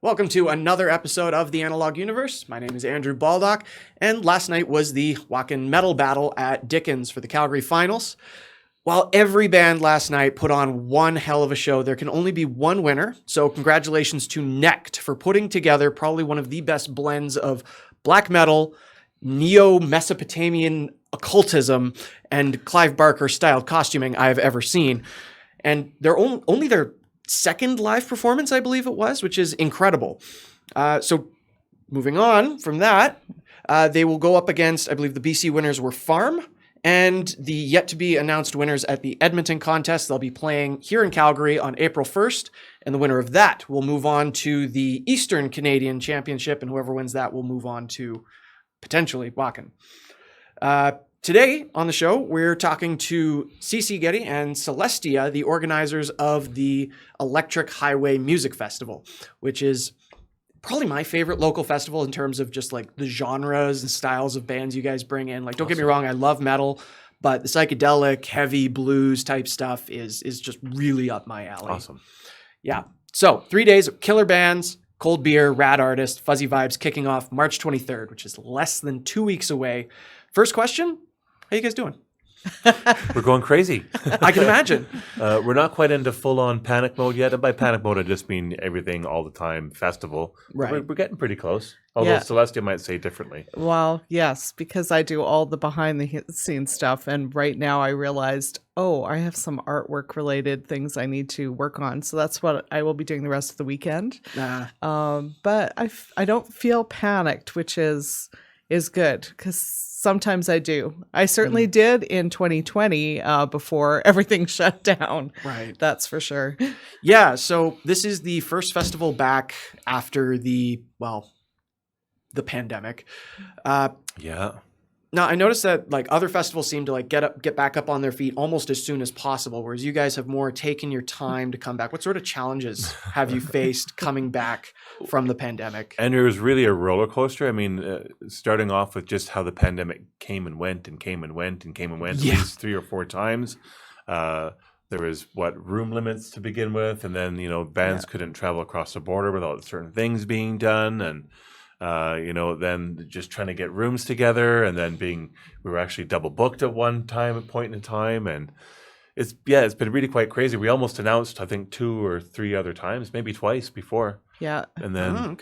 Welcome to another episode of the Analog Universe. My name is Andrew Baldock, and last night was the walk-in metal battle at Dickens for the Calgary finals. While every band last night put on one hell of a show, there can only be one winner, so congratulations to Necht for putting together probably one of the best blends of black metal, neo-Mesopotamian occultism, and Clive Barker-styled costuming I have ever seen. And they're only their second live performance, I believe it was, which is incredible. So moving on from that, they will go up against, I believe the BC winners were Farm, and the yet to be announced winners at the Edmonton contest. They'll be playing here in Calgary on April 1st, and the winner of that will move on to the Eastern Canadian Championship, and whoever wins that will move on to potentially Wacken. Today on the show, we're talking to CC Getty and Celestia, the organizers of the Electric Highway Music Festival, which is probably my favorite local festival in terms of just like the genres and styles of bands you guys bring in. Like, don't get me wrong, I love metal, but the psychedelic, heavy blues type stuff is just really up my alley. Awesome. Yeah. So 3 days of killer bands, cold beer, rad artists, fuzzy vibes kicking off March 23rd, which is less than 2 weeks away. First question, how you guys doing? We're going crazy. I can imagine. We're not quite into full-on panic mode yet. And by panic mode, I just mean everything all the time festival. Right. We're getting pretty close. Although Celestia might say differently. Well, yes, because I do all the behind-the-scenes stuff. And right now I realized, I have some artwork-related things I need to work on. So that's what I will be doing the rest of the weekend. But I don't feel panicked, which is good, because sometimes I do. I certainly did in 2020 before everything shut down. Right. That's for sure. Yeah. So this is the first festival back after the pandemic. Yeah. Now I noticed that like other festivals seem to like get back up on their feet almost as soon as possible, whereas you guys have more taken your time to come back. What sort of challenges have you faced coming back from the pandemic? And it was really a roller coaster. I mean, starting off with just how the pandemic came and went and came and went and came and went at least 3 or 4 times. There was room limits to begin with, and then bands couldn't travel across the border without certain things being done, and then just trying to get rooms together, and then we were actually double booked at one point in time, and it's been really quite crazy. We almost announced, I think, 2 or 3 other times, maybe twice before. Yeah. And then,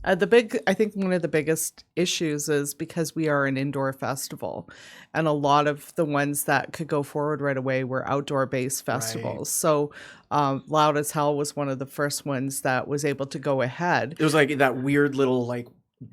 I think one of the biggest issues is because we are an indoor festival, and a lot of the ones that could go forward right away were outdoor-based festivals. Right. So Loud as Hell was one of the first ones that was able to go ahead. It was like that weird little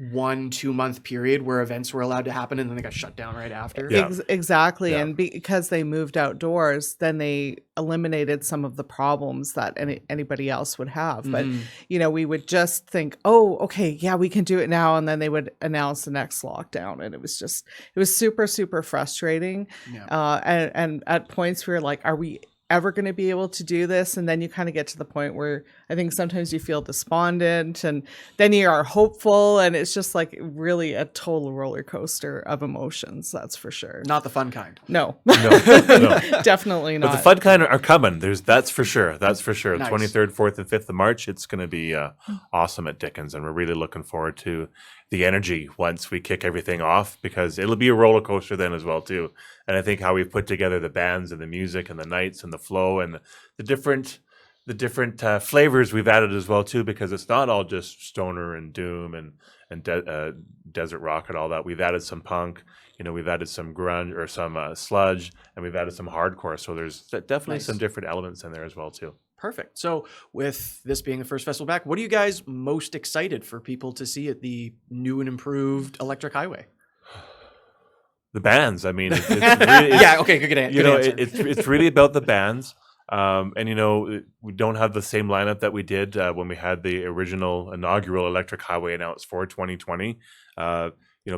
1-2 month period where events were allowed to happen, and then they got shut down right after. Yeah. Exactly. Yeah. And because they moved outdoors, then they eliminated some of the problems that anybody else would have. But, we would just think, we can do it now. And then they would announce the next lockdown. And it was super, super frustrating. Yeah. And at points we were like, are we ever going to be able to do this? And then you kind of get to the point where I think sometimes you feel despondent, and then you are hopeful, and it's just like really a total roller coaster of emotions. That's for sure. Not the fun kind. No. Definitely not. But the fun kind are coming. That's for sure. That's for sure. Nice. 23rd, 4th, and 5th of March. It's going to be awesome at Dickens, and we're really looking forward to the energy once we kick everything off, because it'll be a roller coaster then as well too. And I think how we've put together the bands and the music and the nights and the flow and the different flavors we've added as well too, because it's not all just stoner and doom and desert rock and all that. We've added some punk, we've added some grunge or some sludge, and we've added some hardcore. So there's definitely some different elements in there as well too. Perfect. So with this being the first festival back, what are you guys most excited for people to see at the new and improved Electric Highway? The bands. I mean, it's really, good answer. It's really about the bands. And we don't have the same lineup that we did when we had the original inaugural Electric Highway announced for 2020.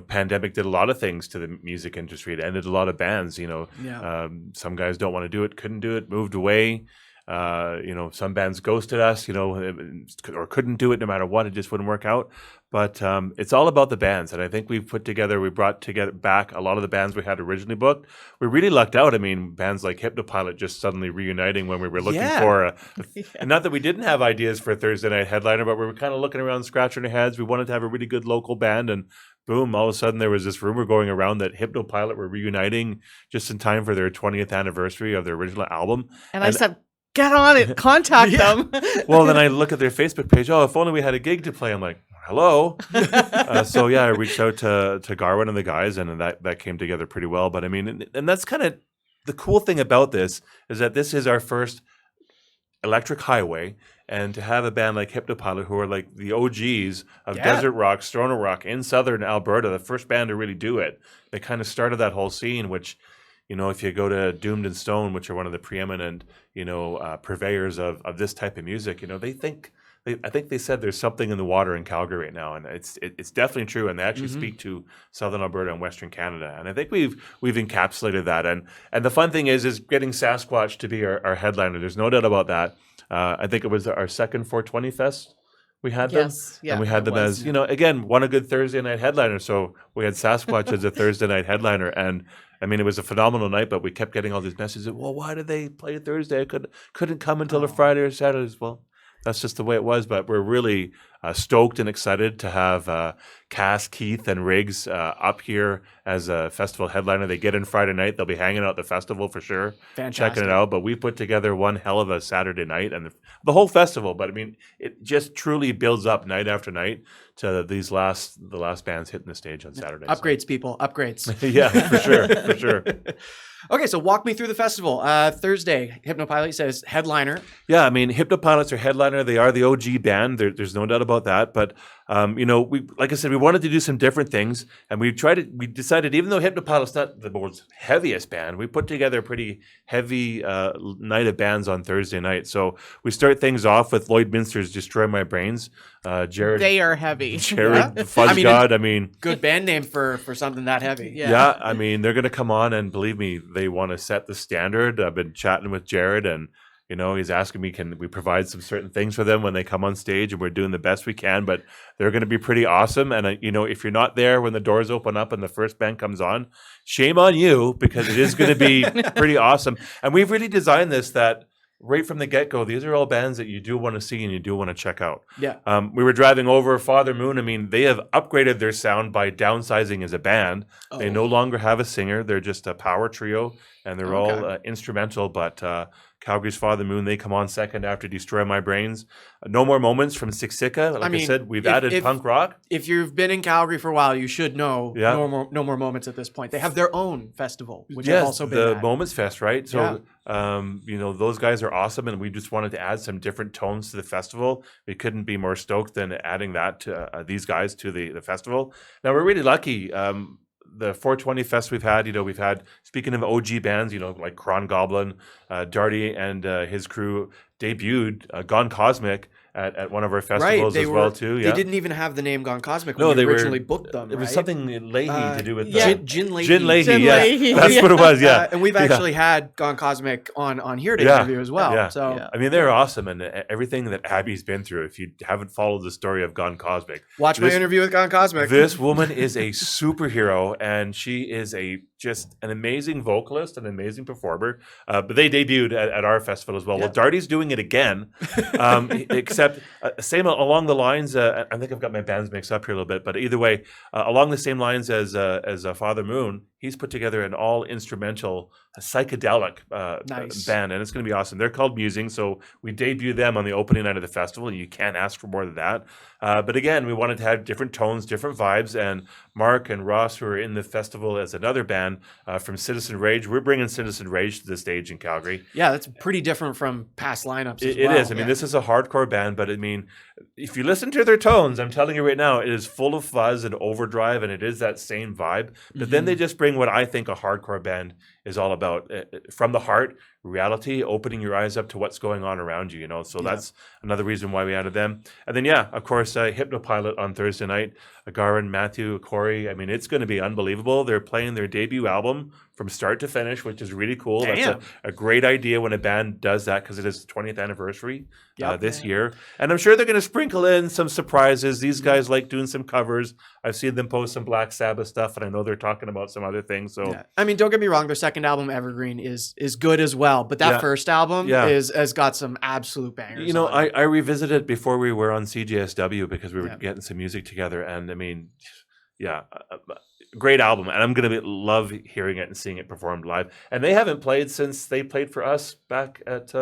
Pandemic did a lot of things to the music industry. It ended a lot of bands. Some guys don't want to do it, couldn't do it, moved away. Some bands ghosted us, or couldn't do it no matter what. It just wouldn't work out. But it's all about the bands. And I think we brought together back a lot of the bands we had originally booked. We really lucked out. I mean, bands like Hypnopilot just suddenly reuniting when we were looking for and not that we didn't have ideas for a Thursday night headliner, but we were kind of looking around, scratching our heads. We wanted to have a really good local band, and boom, all of a sudden there was this rumor going around that Hypnopilot were reuniting just in time for their 20th anniversary of their original album. And I said, get on it, contact them. Well, then I look at their Facebook page. Oh, if only we had a gig to play. I'm like, hello. I reached out to Garwin and the guys, and that came together pretty well. But I mean, and that's kind of the cool thing about this is that this is our first electric highway, and to have a band like Hypnopilot, who are like the OGs of desert rock, stoner rock in southern Alberta, the first band to really do it. They kind of started that whole scene, which, if you go to Doomed and Stone, which are one of the preeminent, purveyors of this type of music, I think they said there's something in the water in Calgary right now, and it's definitely true. And they actually speak to southern Alberta and Western Canada, and I think we've encapsulated that. And the fun thing is getting Sasquatch to be our headliner. There's no doubt about that. I think it was our second 420 Fest. We had them, and we had them as again, one a good Thursday night headliner. So we had Sasquatch as a Thursday night headliner, and I mean, it was a phenomenal night. But we kept getting all these messages. Well, why did they play Thursday? I couldn't come until a Friday or Saturday. Well, that's just the way it was. But we're really stoked and excited to have Cass, Keith, and Riggs up here as a festival headliner. They get in Friday night. They'll be hanging out at the festival for sure, checking it out. But we put together one hell of a Saturday night and the whole festival. But I mean, it just truly builds up night after night to the last bands hitting the stage on Saturday. Upgrades, people, upgrades. Yeah, for sure. Okay, so walk me through the festival. Thursday, Hypnopilot says headliner. Yeah, I mean, Hypnopilot's our headliner. They are the OG band. There's no doubt about that. But like I said, we wanted to do some different things, and we decided, even though Hypnopilot's not the most heaviest band, we put together a pretty heavy night of bands on Thursday night. So we start things off with Lloydminster's "Destroy My Brains." Jared, they are heavy. Jared, Fuzz God. Good band name for something that heavy. Yeah, I mean, they're going to come on, and believe me, they want to set the standard. I've been chatting with Jared, and he's asking me, can we provide some certain things for them when they come on stage, and we're doing the best we can, but they're going to be pretty awesome. And, if you're not there when the doors open up and the first band comes on, shame on you, because it is going to be pretty awesome. And we've really designed this that right from the get-go, these are all bands that you do want to see and you do want to check out. Yeah. We were driving over Father Moon. I mean, they have upgraded their sound by downsizing as a band. Oh. They no longer have a singer. They're just a power trio, and they're all instrumental. But Calgary's Father Moon, they come on second after Destroy My Brains. No More Moments from Siksika. I said, we've added punk rock. If you've been in Calgary for a while, you should know No More Moments at this point. They have their own festival, which I've also been the Moments Fest, right? So, those guys are awesome, and we just wanted to add some different tones to the festival. We couldn't be more stoked than adding that to these guys to the festival. Now, we're really lucky. The 420 Fest we've had, speaking of OG bands, like Kron Goblin, Darty and his crew debuted Gone Cosmic at one of our festivals well too. Yeah. They didn't even have the name Gone Cosmic when they originally booked them. It was something Leahy to do with Gin Leahy. Gin Leahy, that's what it was. Yeah, and we've actually had Gone Cosmic on here to interview as well. Yeah. So I mean, they're awesome, and everything that Abby's been through. If you haven't followed the story of Gone Cosmic, watch my interview with Gone Cosmic. This woman is a superhero, and she is just an amazing vocalist, an amazing performer. But they debuted at our festival as well. Yeah. Well, Darty's doing it again, except same along the lines. I think I've got my bands mixed up here a little bit, but either way, along the same lines as Father Moon, he's put together an all instrumental psychedelic band, and it's going to be awesome. They're called Musing, so we debut them on the opening night of the festival. You can't ask for more than that. But again, we wanted to have different tones, different vibes, and Mark and Ross, who are in the festival as another band from Citizen Rage, we're bringing Citizen Rage to the stage in Calgary. Yeah, that's pretty different from past lineups as well. It is. I mean, this is a hardcore band, but I mean, if you listen to their tones, I'm telling you right now, it is full of fuzz and overdrive, and it is that same vibe. But then they just bring what I think a hardcore band is all about from the heart, reality, opening your eyes up to what's going on around you, So that's another reason why we added them. And then, of course, Hypnopilot on Thursday night, Agarin, Matthew, Corey. I mean, it's going to be unbelievable. They're playing their debut album from start to finish, which is really cool. Damn. That's a great idea when a band does that because it is the 20th anniversary this year. And I'm sure they're going to sprinkle in some surprises. These guys like doing some covers. I've seen them post some Black Sabbath stuff, and I know they're talking about some other things. So, I mean, don't get me wrong. Their second album, Evergreen, is good as well. But that first album has got some absolute bangers. I revisited it before we were on CJSW because we were getting some music together. And I mean, great album. And I'm going to love hearing it and seeing it performed live. And they haven't played since they played for us back at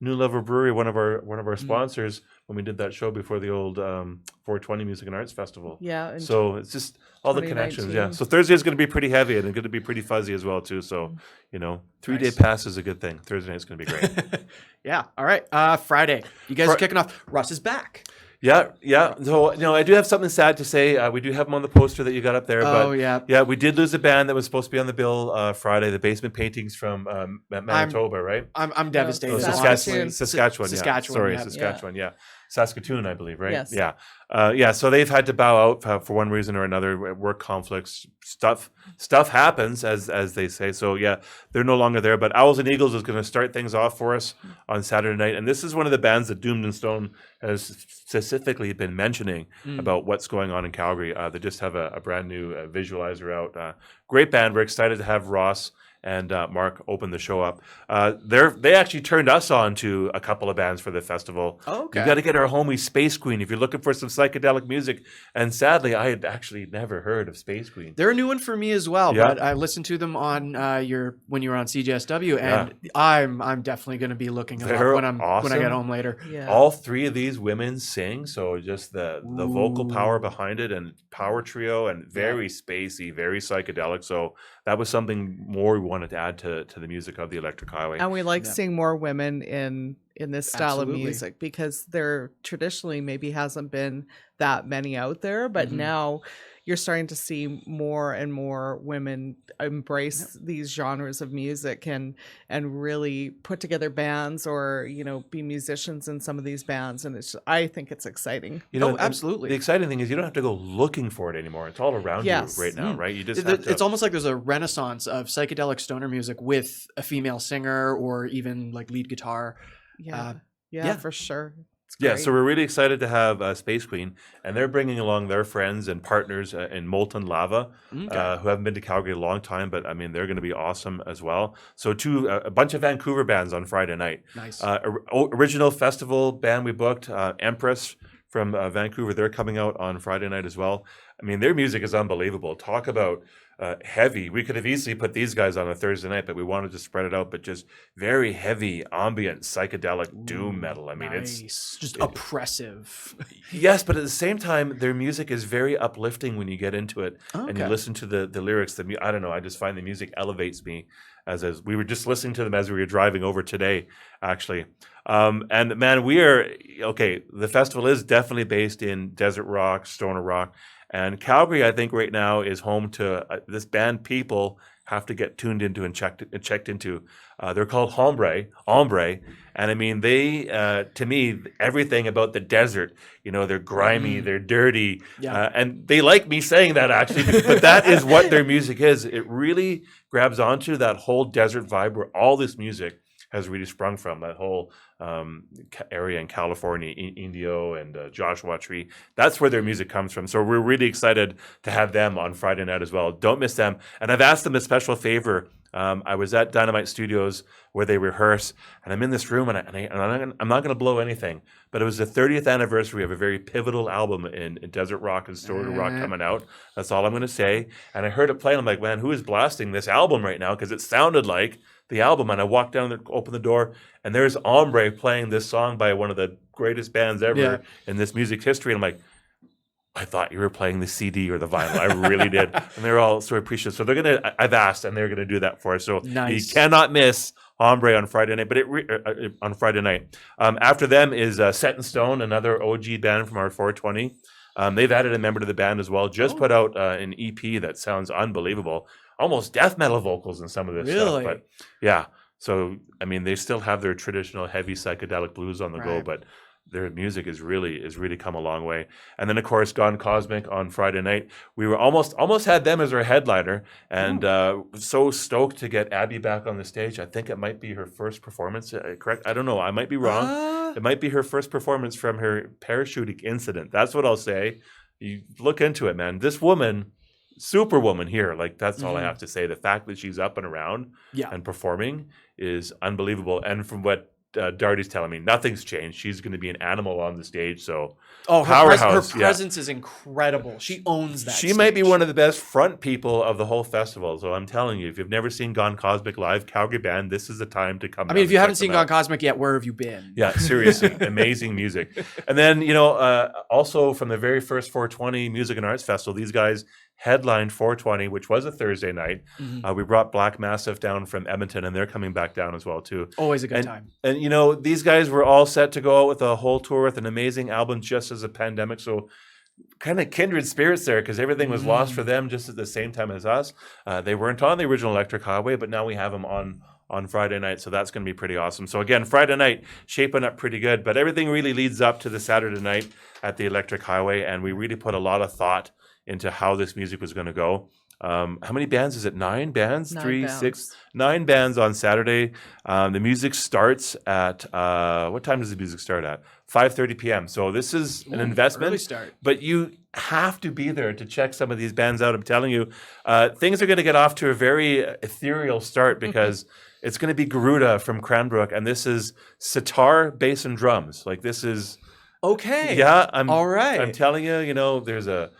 New Level Brewery, one of our sponsors, when we did that show before the old 420 Music and Arts Festival. Yeah. So it's just all the connections. Yeah. So Thursday is going to be pretty heavy and going to be pretty fuzzy as well too. So 3-day pass is a good thing. Thursday is going to be great. Yeah. All right. Friday, you guys are kicking off. Russ is back. Yeah. So, I do have something sad to say. We do have them on the poster that you got up there. But we did lose a band that was supposed to be on the bill Friday. The Basement Paintings from Manitoba, right? I'm devastated. Saskatchewan. Saskatchewan. Saskatchewan. Yeah. Saskatoon, I believe, right? Yes. Yeah. So they've had to bow out for one reason or another. Work conflicts, stuff happens, as they say. So they're no longer there. But Owls and Eagles is going to start things off for us on Saturday night, and this is one of the bands that Doomed and Stone has specifically been mentioning about what's going on in Calgary. They just have a brand new visualizer out. Great band. We're excited to have Ross and Mark opened the show up. They actually turned us on to a couple of bands for the festival. Oh, okay. You got to get our homie Space Queen if you're looking for some psychedelic music. And sadly, I had actually never heard of Space Queen. They're a new one for me as well. Yeah. But I listened to them on when you were on CJSW, and I'm definitely going to be looking them up when I get home later. Yeah. All three of these women sing, so just the vocal power behind it, and power trio, and very spacey, very psychedelic. So that was something more we wanted to add to the music of the Electric Highway. And we like seeing more women in this style Absolutely. of music, because there traditionally maybe hasn't been that many out there, but now you're starting to see more and more women embrace these genres of music and really put together bands, or be musicians in some of these bands, and I think it's exciting. Absolutely. The exciting thing is you don't have to go looking for it anymore. It's all around you right now, right? You just it's almost like there's a renaissance of psychedelic stoner music with a female singer or even like lead guitar. Yeah, for sure. Yeah, so we're really excited to have Space Queen, and they're bringing along their friends and partners in Molten Lava, who haven't been to Calgary a long time, but I mean, they're going to be awesome as well. So a bunch of Vancouver bands on Friday night. Nice. Original festival band we booked, Empress from Vancouver, they're coming out on Friday night as well. I mean, their music is unbelievable. Talk about heavy. We could have easily put these guys on a Thursday night, but we wanted to spread it out. But just very heavy, ambient, psychedelic doom metal. I mean, it's just oppressive. Yes, but at the same time, their music is very uplifting when you get into it and you listen to the lyrics. I don't know. I just find the music elevates me. As we were just listening to them as we were driving over today, actually. And man, the festival is definitely based in desert rock, stoner rock. And Calgary, I think right now is home to this band people have to get tuned into and checked into. They're called Hombre. And I mean, they, to me, everything about the desert, they're grimy, they're dirty. Yeah. And they like me saying that, actually, but that is what their music is. It really grabs onto that whole desert vibe where all this music has really sprung from, that whole area in California, Indio and Joshua Tree. That's where their music comes from. So we're really excited to have them on Friday night as well. Don't miss them. And I've asked them a special favor. I was at Dynamite Studios where they rehearse, and I'm in this room, and I'm not going to blow anything, but it was the 30th anniversary of a very pivotal album in desert rock and stoner rock coming out. That's all I'm going to say. And I heard it play, and I'm like, man, who is blasting this album right now? Because it sounded like the album. And I walked down there, opened the door, and there's Hombre playing this song by one of the greatest bands ever in this music history. And I'm like, I thought you were playing the CD or the vinyl. I really did. And they're all so appreciative. So I've asked, and they're going to do that for us. So you cannot miss Hombre on Friday night, on Friday night. After them is Set in Stone, another OG band from our 420. They've added a member to the band as well. Just put out an EP that sounds unbelievable. almost death metal vocals in some of this Really? stuff. But yeah, so I mean, they still have their traditional heavy psychedelic blues on the go, Right. but their music is really come a long way. And then of course Gone Cosmic on Friday night. We were almost had them as our headliner, and so stoked to get Abby back on the stage. I think it might be her first performance. Correct? I don't know. I might be wrong. It might be her first performance from her parachuting incident. That's what I'll say. You look into it, man. This woman, superwoman here. Like, that's all I have to say. The fact that she's up and around and performing is unbelievable. And from what Darty's telling me, nothing's changed. She's going to be an animal on the stage. So, her powerhouse. presence is incredible. She owns that. She might be one of the best front people of the whole festival. So I'm telling you, if you've never seen Gone Cosmic live, Calgary band, this is the time to come. I mean, if you haven't seen Gone Cosmic yet, where have you been? Yeah, seriously, amazing music. And then, also from the very first 420 Music and Arts Festival, these guys headlined 420, which was a Thursday night. We brought Black Massive down from Edmonton, and they're coming back down as well too. Always a good time. And these guys were all set to go out with a whole tour with an amazing album just as a pandemic. So kind of kindred spirits there, because everything was lost for them just at the same time as us. They weren't on the original Electric Highway, but now we have them on Friday night, so that's going to be pretty awesome. So again, Friday night shaping up pretty good, but everything really leads up to the Saturday night at the Electric Highway, and we really put a lot of thought into how this music was going to go. How many bands is it? 9 bands? 9 bands. 6, 9 bands on Saturday. The music starts at what time does the music start at? 5:30 p.m. So this is an investment, early start. but you have to be there to check some of these bands out. I'm telling you, things are going to get off to a very ethereal start, because it's going to be Garuda from Cranbrook, and this is sitar, bass, and drums. Like, this is Okay. yeah. All right. I'm telling you, there's a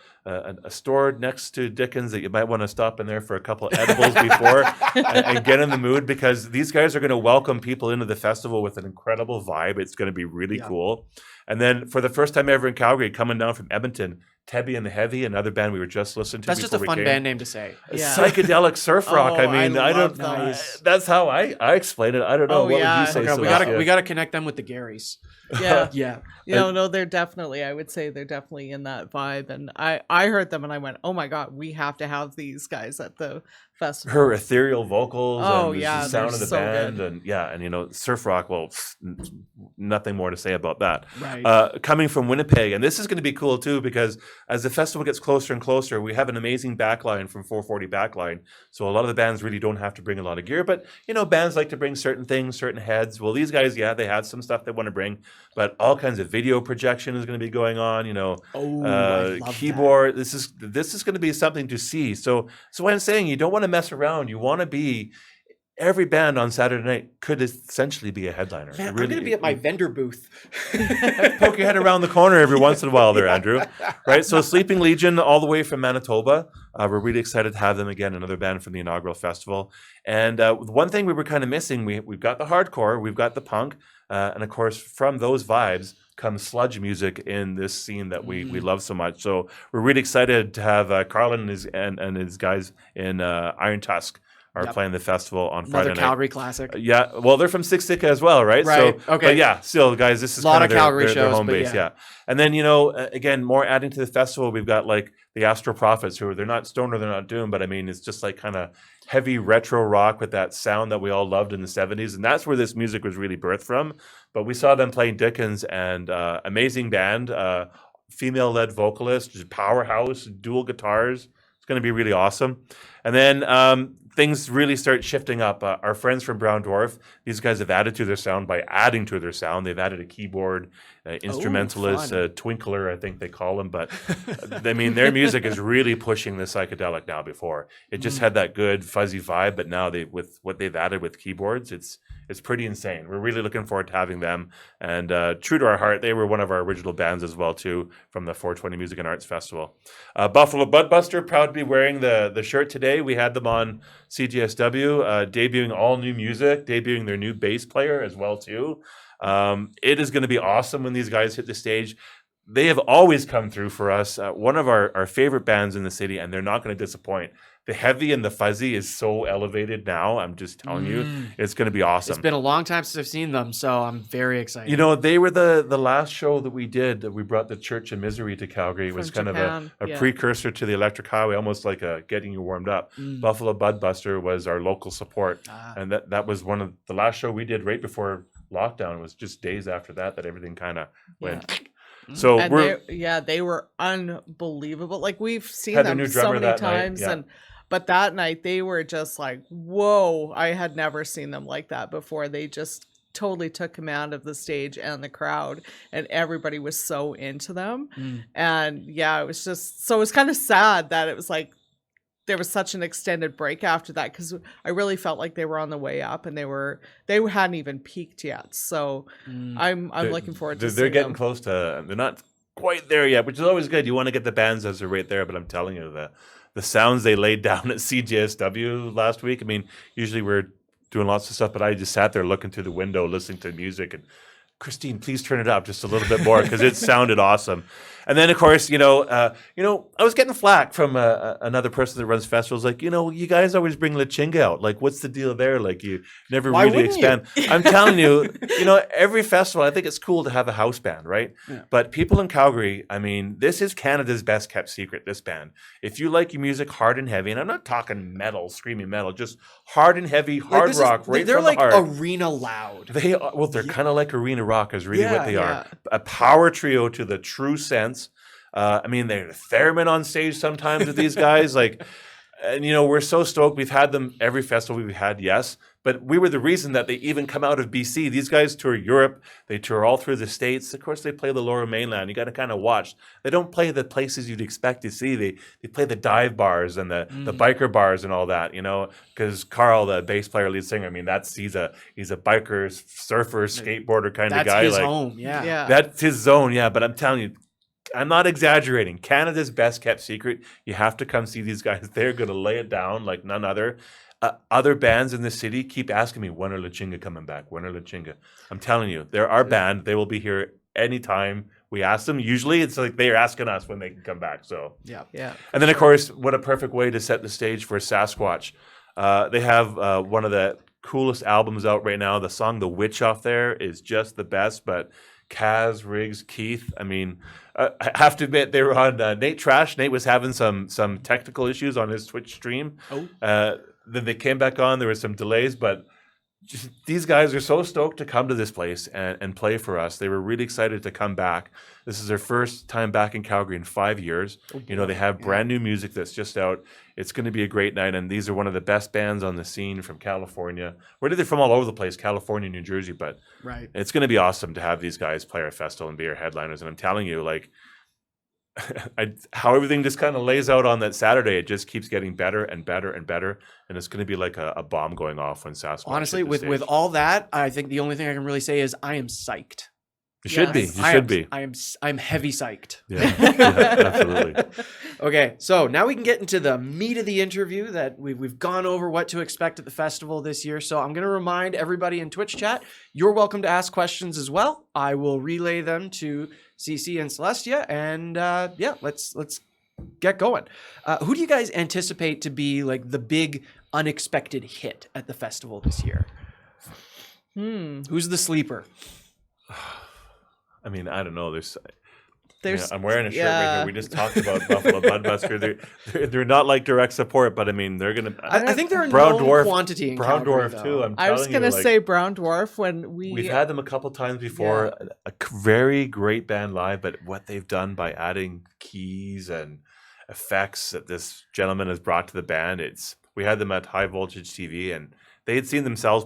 store next to Dickens that you might want to stop in there for a couple of edibles before and get in the mood, because these guys are going to welcome people into the festival with an incredible vibe. It's going to be really cool. And then for the first time ever in Calgary, coming down from Edmonton, Tebby and the Heavy, another band we were just listening to. That's just a fun band name to say. Yeah. Psychedelic surf rock. Oh, I mean, I I don't. love those. That's how I explain it. I don't know. Oh, What yeah. would you say? Okay, Celestia? we gotta connect them with the Garys. Yeah. Yeah. No, they're definitely, I would say they're definitely in that vibe. And I heard them and I went, oh my God, we have to have these guys at the festival. Her ethereal vocals Oh, and yeah, the sound they're of the so band, good. and surf rock. Well, nothing more to say about that. Right. Coming from Winnipeg, and this is going to be cool too, because as the festival gets closer and closer, we have an amazing backline from 440 Backline. So a lot of the bands really don't have to bring a lot of gear, but bands like to bring certain things, certain heads. Well, these guys, they have some stuff they want to bring, but all kinds of video projection is going to be going on. I love Keyboard. This is going to be something to see. So what I'm saying, you don't want to mess around. You want to be. Every band on Saturday night could essentially be a headliner. Man, I'm going to be at my vendor booth. Poke your head around the corner every once in a while there, Andrew. Right? So Sleeping Legion, all the way from Manitoba. We're really excited to have them again, another band from the inaugural festival. And one thing we were kind of missing, we've got the hardcore, we've got the punk, and of course, from those vibes comes sludge music in this scene that we love so much. So we're really excited to have Carlin and his guys in Iron Tusk are playing the festival on Friday Another night. Calgary classic. Yeah, well, they're from Six Sitka as well, right? Right, So, okay. But yeah, still, guys, this is A lot kind of their, Calgary their shows, home but base, yeah. And then, again, more adding to the festival, we've got like the Astro Prophets, who they're not stoner, they're not doom, but I mean, it's just like kind of heavy retro rock with that sound that we all loved in the 70s. And that's where this music was really birthed from. But we saw them playing Dickens, and amazing band, female-led vocalist, just powerhouse, dual guitars. It's going to be really awesome. And then things really start shifting up. Our friends from Brown Dwarf, these guys have added to their sound by adding to their sound. They've added a keyboard, instrumentalist, fun. twinkler, I think they call them. But I mean, their music is really pushing the psychedelic now. Before it just had that good fuzzy vibe, but now with what they've added with keyboards, it's pretty insane. We're really looking forward to having them. And true to our heart, they were one of our original bands as well too, from the 420 Music and Arts Festival. Buffalo Budbuster, proud to be wearing the shirt today. We had them on CGSW, debuting all new music, debuting their new bass player as well too. It is going to be awesome when these guys hit the stage. They have always come through for us. One of our favorite bands in the city, and they're not going to disappoint. the heavy and the fuzzy is so elevated now. I'm just telling you, it's going to be awesome. It's been a long time since I've seen them, so I'm very excited. You know, they were the last show that we did. That we brought the Church of Misery to Calgary. It was From kind Japan, of a precursor to the Electric Highway, almost like a getting you warmed up. Buffalo Budbuster was our local support, and that was one of the last show we did right before lockdown. It was just days after that everything kind of went. So and they were unbelievable. Like we've seen them so many times, but that night they were just like, whoa! I had never seen them like that before. They just totally took command of the stage and the crowd, and everybody was so into them. And it was just so it was kind of sad that it was like there was such an extended break after that, because I really felt like they were on the way up, and they hadn't even peaked yet. So I'm looking forward to. They're getting close to. They're not quite there yet, which is always good. You want to get the bands as they're right there, but I'm telling you, the sounds they laid down at CJSW last week. I mean, usually we're doing lots of stuff, but I just sat there looking through the window, listening to music, and Christine, please turn it up just a little bit more because it sounded awesome. And then, of course, I was getting flack from another person that runs festivals. Like, you guys always bring La Chinga out. Like, what's the deal there? Like, you never really expand. I'm telling you, every festival, I think it's cool to have a house band, right? Yeah. But people in Calgary, I mean, this is Canada's best kept secret, this band. If you like your music hard and heavy, and I'm not talking metal, screaming metal, just hard and heavy, hard rock, right they're from like the heart. arena loud. They are, well, they're kind of like arena rock is really what they are. A power trio to the true sense. I mean, they're theremin on stage sometimes with these guys. Like, and we're so stoked. We've had them every festival we've had, yes. But we were the reason that they even come out of BC. These guys tour Europe. They tour all through the States. Of course, they play the Lower Mainland. You got to kind of watch. They don't play the places you'd expect to see. They play the dive bars and the biker bars and all that, because Carl, the bass player, lead singer, I mean, he's a biker, surfer, skateboarder kind of guy. That's his home, yeah. That's his zone, yeah. But I'm telling you, I'm not exaggerating. Canada's best kept secret. You have to come see these guys. They're going to lay it down like none other. Other bands in the city keep asking me, when are La Chinga coming back? When are La Chinga? I'm telling you, they're our band. They will be here anytime we ask them. Usually it's like they're asking us when they can come back. So yeah. And then, of course, what a perfect way to set the stage for Sasquatch. They have one of the coolest albums out right now. The song The Witch off there is just the best, but Kaz, Riggs, Keith, I mean, I have to admit they were on Nate Trash. Nate was having some technical issues on his Twitch stream. Then they came back on. There were some delays, but these guys are so stoked to come to this place and play for us. They were really excited to come back. This is their first time back in Calgary in 5 years. They have brand new music that's just out. It's going to be a great night, and these are one of the best bands on the scene from California. Where they're from all over the place, California, New Jersey, but it's going to be awesome to have these guys play our festival and be our headliners. And I'm telling you, like, how everything just kind of lays out on that Saturday, it just keeps getting better and better and better, and it's going to be like a bomb going off when Sasquatch. Honestly, with all that, I think the only thing I can really say is I am psyched. You should be. You should be. I'm heavy psyched. Yeah, absolutely. Okay, so now we can get into the meat of the interview that we've gone over what to expect at the festival this year. So I'm going to remind everybody in Twitch chat, you're welcome to ask questions as well. I will relay them to CC and Celestia, and let's get going. Who do you guys anticipate to be like the big unexpected hit at the festival this year? Who's the sleeper? I mean, I don't know. I'm wearing a shirt right here. We just talked about Buffalo Budbuster. They're not like direct support, but I mean, they're gonna. I think they're a Brown known Dwarf quantity in Brown Calgary, Dwarf too. I was gonna say Brown Dwarf when we've had them a couple times before. A very great band live, but what they've done by adding keys and effects that this gentleman has brought to the band, we had them at High Voltage TV, and they had seen themselves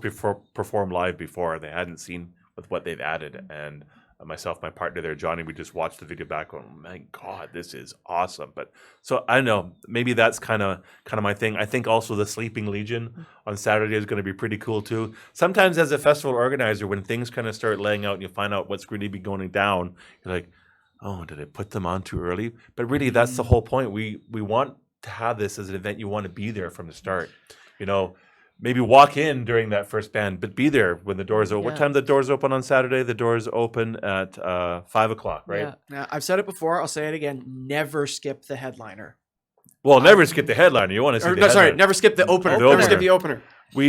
perform live before. They hadn't seen with what they've added, and myself, my partner there, Johnny, we just watched the video back going, my God, this is awesome. But so I don't know, maybe that's kind of my thing. I think also the Sleeping Legion on Saturday is going to be pretty cool too. Sometimes as a festival organizer, when things kind of start laying out and you find out what's going to be going down, you're like, oh, did I put them on too early? But really, that's the whole point. We want to have this as an event. You want to be there from the start. Maybe walk in during that first band, but be there when the doors open. What time the doors open on Saturday? The doors open at 5 o'clock, right? Yeah. Now, I've said it before. I'll say it again. Never skip the headliner. Well, never skip the headliner. You want to see Or, the no, headliner. sorry, never skip the opener. The Never opener. skip the opener. We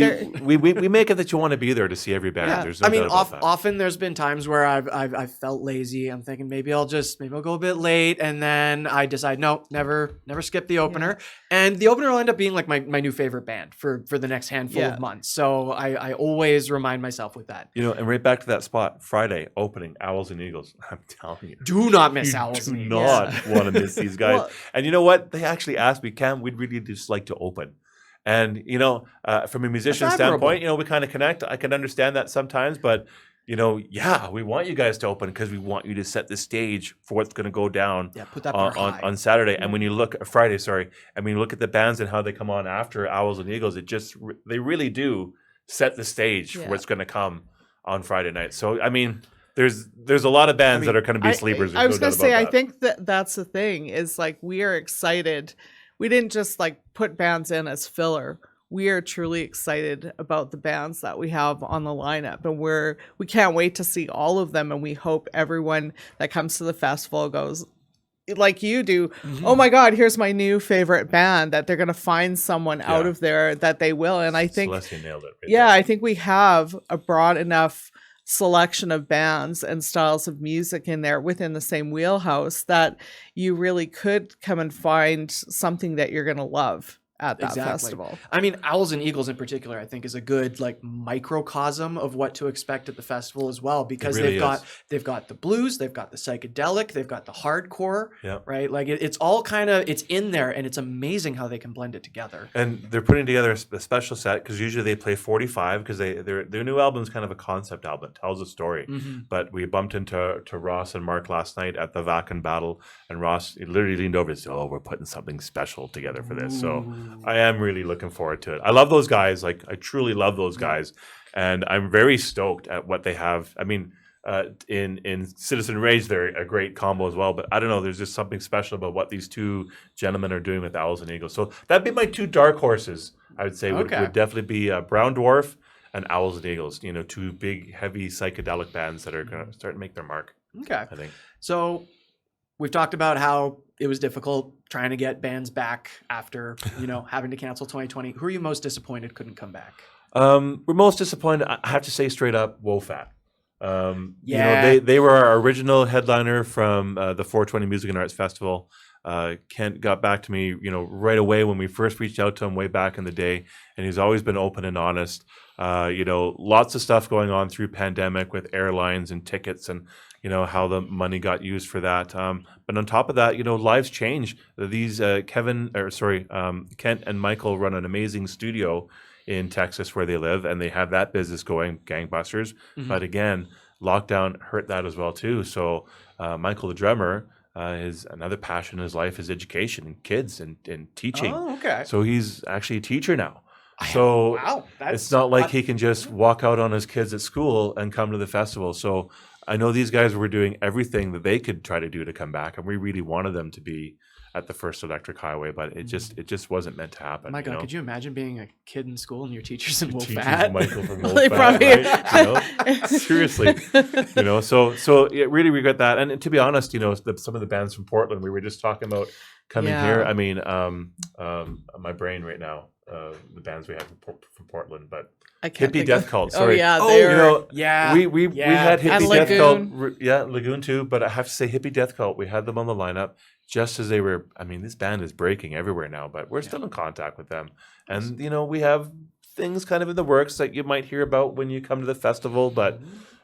make it that you want to be there to see every band. Yeah. There's no I mean, doubt about that. often there's been times where I've felt lazy. I'm thinking maybe I'll go a bit late, and then I decide no, never skip the opener. And the opener will end up being like my new favorite band for the next handful of months. So I always remind myself with that. You know, and right back to that spot, Friday opening, Owls and Eagles. I'm telling you. Do not miss You Owls. do and Eagles. not want to miss these guys. Well- And you know what? They actually asked me, Cam, we'd really just like to open. And, you know, from a musician That's admirable. standpoint, you know, we kind of connect. I can understand that sometimes, but, you know, yeah, we want you guys to open because we want you to set the stage for what's going to go down Yeah, put that bar high. on Saturday. And when you look, Friday, sorry, and when you look at the bands and how they come on after Owls and Eagles, it just, they really do set the stage for what's going to come on Friday night. So, I mean, there's a lot of bands that are going to be sleepers. I was going to say, I think that's the thing is like we are excited. We didn't just like put bands in as filler. We are truly excited about the bands that we have on the lineup, and we can't wait to see all of them. And we hope everyone that comes to the festival goes like you do. Mm-hmm. Oh my God, here's my new favorite band. That they're going to find someone out of there that they will. And I think Celestia nailed it. Right yeah, there. I think we have a broad enough selection of bands and styles of music in there within the same wheelhouse that you really could come and find something that you're going to love at that festival. I mean, Owls and Eagles in particular, I think, is a good like microcosm of what to expect at the festival as well, because really they've got the blues, they've got the psychedelic, they've got the hardcore, Yep. right? Like it's all kind of it's in there, and it's amazing how they can blend it together. And they're putting together a special set because usually they play 45 because their new album is kind of a concept album. It tells a story. Mm-hmm. But we bumped into Ross and Mark last night at the Vacan Battle, and Ross literally leaned over and said, "Oh, we're putting something special together for this." So I am really looking forward to it. I love those guys. Like I truly love those guys, and I'm very stoked at what they have. I mean, in Citizen Rage, they're a great combo as well. But I don't know. There's just something special about what these two gentlemen are doing with Owls and Eagles. So that'd be my two dark horses. I would say would definitely be Brown Dwarf and Owls and Eagles. You know, two big, heavy psychedelic bands that are going to start to make their mark. Okay. I think. So we've talked about how it was difficult trying to get bands back after, having to cancel 2020. Who are you most disappointed couldn't come back? We're most disappointed. I have to say straight up, WOFAT. They were our original headliner from the 420 Music and Arts Festival. Kent got back to me, right away when we first reached out to him way back in the day, and he's always been open and honest. Lots of stuff going on through pandemic with airlines and tickets and, how the money got used for that. But on top of that, lives change. These Kent and Michael run an amazing studio in Texas where they live, and they have that business going gangbusters. Mm-hmm. But again, lockdown hurt that as well too. So Michael, the drummer, his another passion in his life is education and kids and teaching. Oh, okay. So he's actually a teacher now. So it's not like he can just walk out on his kids at school and come to the festival. So I know these guys were doing everything that they could try to do to come back, and we really wanted them to be at the First Electric Highway, but it just wasn't meant to happen. My God, could you imagine being a kid in school and your teachers in Teachers WOFAT? Michael from They WOFAT, right? Seriously, so I really regret that. And to be honest, some of the bands from Portland, we were just talking about coming here. I mean, my brain right now, the bands we have from Portland, but Hippie Death Cult. Sorry. Oh yeah, we had Hippie Death Lagoon. Cult. Lagoon too. But I have to say, Hippie Death Cult. We had them on the lineup just as they were. I mean, this band is breaking everywhere now, but we're still in contact with them, and we have things kind of in the works that you might hear about when you come to the festival. But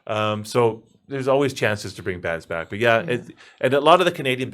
so there's always chances to bring bands back. But and a lot of the Canadian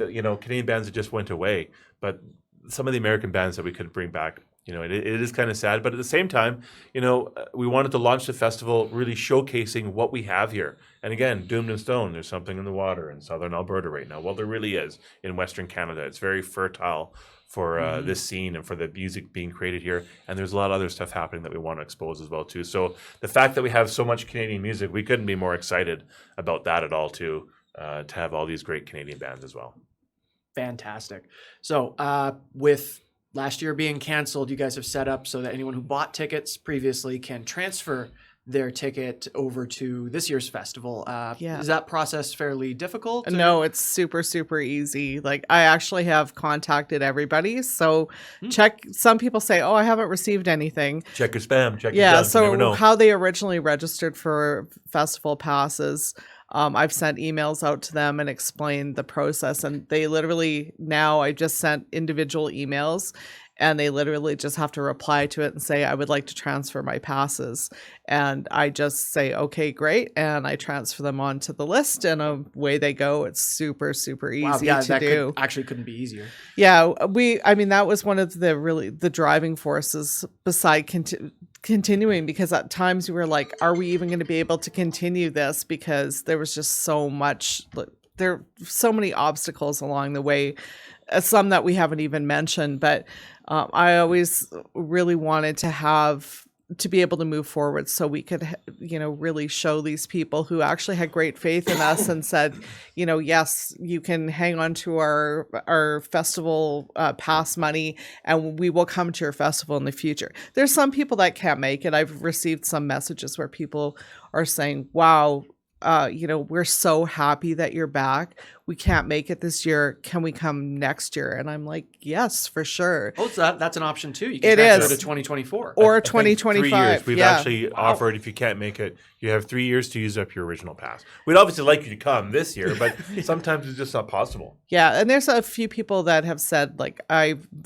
bands that just went away, but some of the American bands that we could bring back. It is kind of sad, but at the same time, we wanted to launch the festival really showcasing what we have here. And again, Doomed and Stone, there's something in the water in southern Alberta right now. Well, there really is in Western Canada. It's very fertile for this scene and for the music being created here. And there's a lot of other stuff happening that we want to expose as well, too. So the fact that we have so much Canadian music, we couldn't be more excited about that at all, too, to have all these great Canadian bands as well. Fantastic. So with last year being canceled, you guys have set up so that anyone who bought tickets previously can transfer their ticket over to this year's festival. Yeah. Is that process fairly difficult? or- No, it's super, super easy. Like I actually have contacted everybody. So Hmm. check. Some people say, "Oh, I haven't received anything." Check your spam. Check your Yeah. junk. You never So know. how they originally registered for festival passes, I've sent emails out to them and explained the process, and they literally now I just sent individual emails. And they literally just have to reply to it and say, I would like to transfer my passes. And I just say, okay, great. And I transfer them onto the list and away they go. It's super, super easy Wow, yeah, to that do. actually couldn't be easier. Yeah, I mean, that was one of the driving forces beside continuing, because at times we were like, are we even going to be able to continue this? Because there was just so many obstacles along the way, some that we haven't even mentioned. But I always really wanted to be able to move forward so we could, really show these people who actually had great faith in us and said, yes, you can hang on to our festival pass money and we will come to your festival in the future. There's some people that can't make it. I've received some messages where people are saying, wow, we're so happy that you're back. We can't make it this year. Can we come next year? And I'm like, yes, for sure. Oh, so that's an option too. You can It transfer is. to 2024. Or I think 2025. 3 years. We've yeah. actually offered, if you can't make it, you have 3 years to use up your original pass. We'd obviously like you to come this year, but sometimes it's just not possible. Yeah, and there's a few people that have said like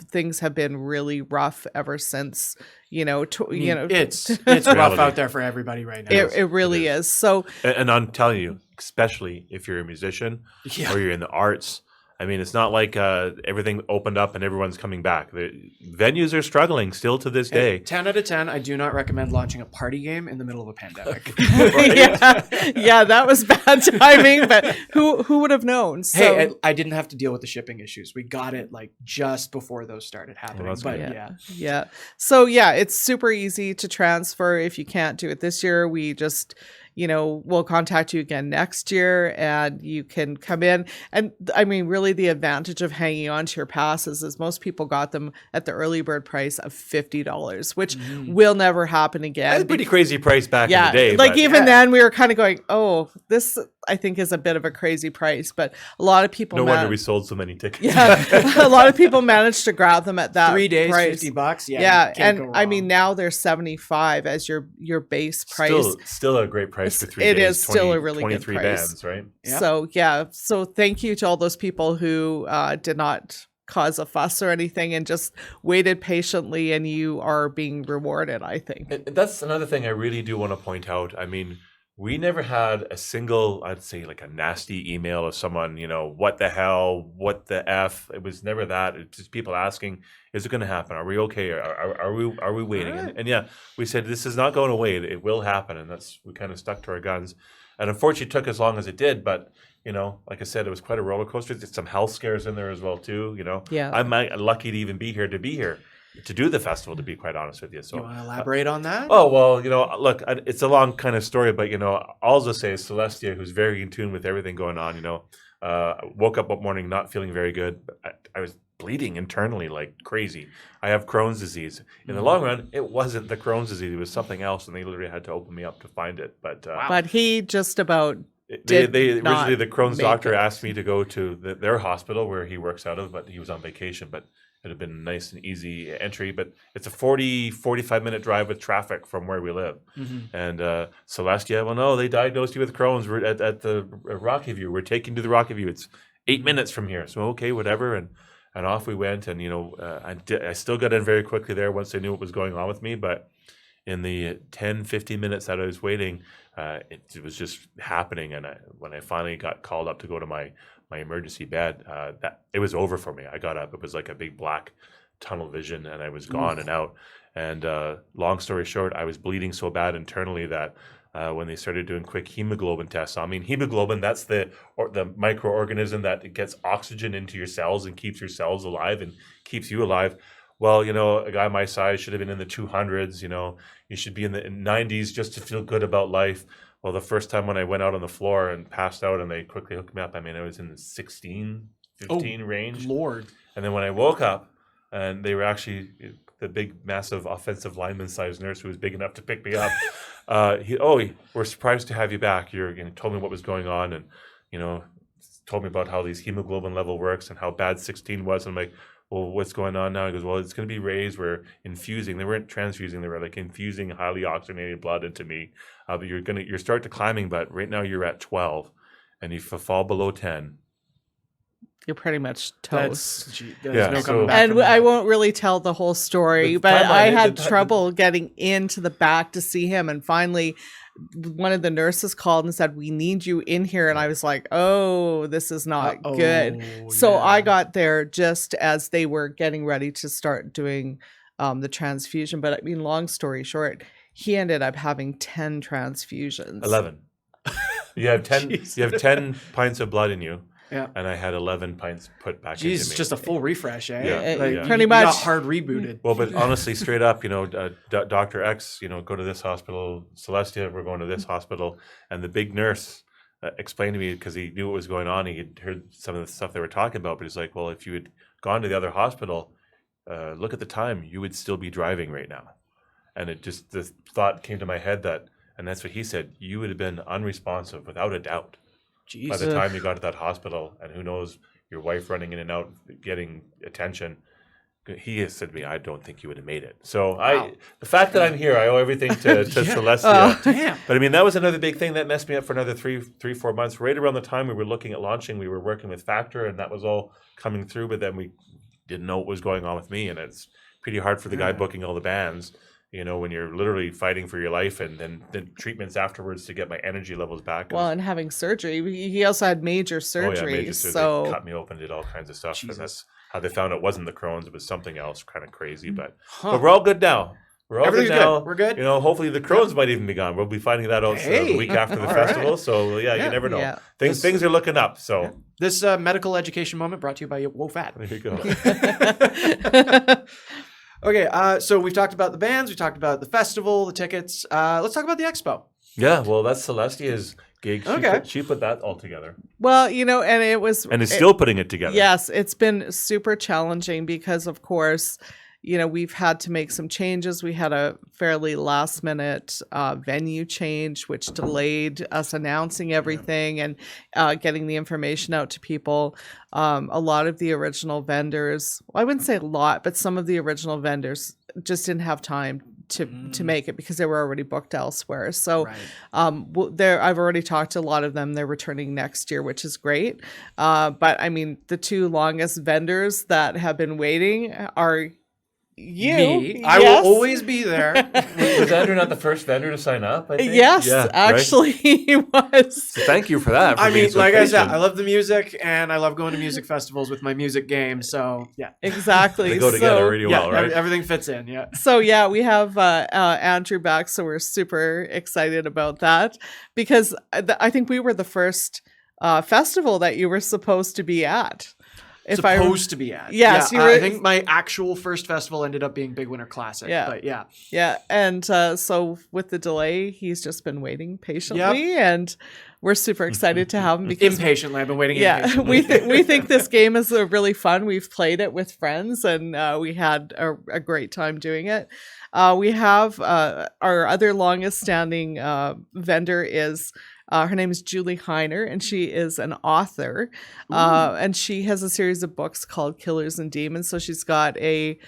things have been really rough ever since, It's rough Reality. out there for everybody right now. it really is. So And I'm telling you, especially if you're a musician Yeah. or you're in the arts, I mean, it's not like everything opened up and everyone's coming back. The venues are struggling still to this Hey, day. 10 out of 10, I do not recommend launching a party game in the middle of a pandemic. yeah, that was bad timing, but who would have known? So Hey, I didn't have to deal with the shipping issues. We got it like just before those started happening. that's But good. yeah. Yeah. So yeah, it's super easy to transfer. If you can't do it this year, we just, we'll contact you again next year and you can come in. And I mean, really the advantage of hanging on to your passes is most people got them at the early bird price of $50, which will never happen again. That's a pretty crazy price back Yeah, in the day. like but even then we were kind of going, oh, this I think is a bit of a crazy price, but a lot of people no wonder we sold so many tickets. yeah, a lot of people managed to grab them at that 3 days, price. $50. Yeah. Yeah, you can't go and I mean wrong. now they're 75 as your base price. Still a great price for 3 It days. is still a really good 23 price. bands, right? Yeah. So yeah, so thank you to all those people who did not cause a fuss or anything and just waited patiently, and you are being rewarded, I think. And that's another thing I really do want to point out. I mean, we never had a single, I'd say, like a nasty email of someone, what the hell, what the F. It was never that. It's just people asking, is it going to happen? Are we okay? Are we waiting? All right. And yeah, we said, this is not going away. It will happen. And we kind of stuck to our guns. And unfortunately, it took as long as it did. But, like I said, it was quite a roller coaster. There's some health scares in there as well, too. Yeah. I'm lucky to even be here, to do the festival, to be quite honest with you. So You want to elaborate on that? Oh, well, look, it's a long kind of story, but, all I'll say is Celestia, who's very in tune with everything going on, woke up one morning not feeling very good. I was bleeding internally like crazy. I have Crohn's disease. In the long run, it wasn't the Crohn's disease. It was something else, and they literally had to open me up to find it. But But he just about they did not originally, the Crohn's make doctor it. asked me to go to their hospital where he works out of, but he was on vacation. But it had been a nice and easy entry, but it's a 45-minute drive with traffic from where we live. And Celestia, well, no, they diagnosed you with Crohn's. We're at the Rocky View. We're taking you to the Rocky View. It's 8 minutes from here. So, okay, whatever. And off we went. And, I still got in very quickly there once they knew what was going on with me. But in the 10, 15 minutes that I was waiting, it was just happening. And when I finally got called up to go to my emergency bed, that it was over for me. I got up. It was like a big black tunnel vision, and I was gone and out. And long story short, I was bleeding so bad internally that when they started doing quick hemoglobin tests, I mean, hemoglobin, that's the microorganism that gets oxygen into your cells and keeps your cells alive and keeps you alive. Well, a guy my size should have been in the 200s. You should be in the 90s just to feel good about life. Well, the first time when I went out on the floor and passed out and they quickly hooked me up, I mean, I was in the 16, 15 range. Lord. And then when I woke up, and they were actually the big, massive offensive lineman-sized nurse who was big enough to pick me up, we're surprised to have you back. You told me what was going on, and told me about how these hemoglobin level works and how bad 16 was. And I'm like, well, what's going on now? He goes, well, it's going to be raised. We're infusing. They weren't transfusing. They were like infusing highly oxygenated blood into me. But you're start to climbing, but right now you're at 12, and if you fall below 10, you're pretty much toast. There's no coming back. And I won't really tell the whole story, but I had trouble getting into the back to see him. And finally, one of the nurses called and said, we need you in here. And I was like, oh, this is not good. So I got there just as they were getting ready to start doing the transfusion. But I mean, long story short, he ended up having 10 transfusions. 11. You have 10. You have 10 pints of blood in you. Yeah. And I had 11 pints put back into me. Just a full refresh, eh? Yeah. Pretty much. You got hard rebooted. Well, but honestly, straight up, Dr. X, go to this hospital. Celestia, we're going to this hospital. And the big nurse explained to me, because he knew what was going on. He had heard some of the stuff they were talking about. But he's like, well, if you had gone to the other hospital, look at the time, you would still be driving right now. And the thought came to my head and that's what he said, you would have been unresponsive without a doubt. Jeez. By the time you got to that hospital, and who knows, your wife running in and out, getting attention, he has said to me, I don't think you would have made it. So the fact that I'm here, I owe everything to Celestia. Damn. But I mean, that was another big thing that messed me up for another 3-4 months. Right around the time we were looking at launching, we were working with Factor, and that was all coming through, but then we didn't know what was going on with me, and it's pretty hard for the guy booking all the bands. When you're literally fighting for your life, and then the treatments afterwards to get my energy levels back. Well, and having surgery. He also had major surgery. Major surgery. So They cut me open, did all kinds of stuff. And that's how they found it wasn't the Crohn's, it was something else, kind of crazy. But we're all good now. We're all good now. We're good. Hopefully the Crohn's might even be gone. We'll be finding that out the week after the festival. Right. So you never know. Yeah. Things are looking up. So this medical education moment brought to you by WOFAT. There you go. Okay, so we've talked about the bands, we talked about the festival, the tickets. Let's talk about the expo. Yeah, well, that's Celestia's gig. She put that all together. Well, and it was... And is still putting it together. Yes, it's been super challenging because, of course, we've had to make some changes. We had a fairly last-minute venue change, which delayed us announcing everything and getting the information out to people. A lot of the original vendors, I wouldn't say a lot, but some of the original vendors just didn't have time to make it because they were already booked elsewhere. So I've already talked to a lot of them. They're returning next year, which is great. But I mean, the two longest vendors that have been waiting are... Me. I will always be there. Was Andrew not the first vendor to sign up? I think? Yes, actually he was. So thank you for that. I mean, like I said, I love the music and I love going to music festivals with my music game. So yeah, exactly. They go together really well, right? Everything fits in. Yeah. So yeah, we have Andrew back, so we're super excited about that because I think we were the first festival that you were supposed to be at. Supposed to be at. Yes, I think my actual first festival ended up being Big Winter Classic. Yeah. But yeah. Yeah. And so with the delay, he's just been waiting patiently and we're super excited to have him because impatiently. I've been waiting impatiently. we think this game is really fun. We've played it with friends and we had a great time doing it. We have our other longest standing vendor is her name is Julie Heiner, and she is an author. And she has a series of books called Killers and Demons. So she's got a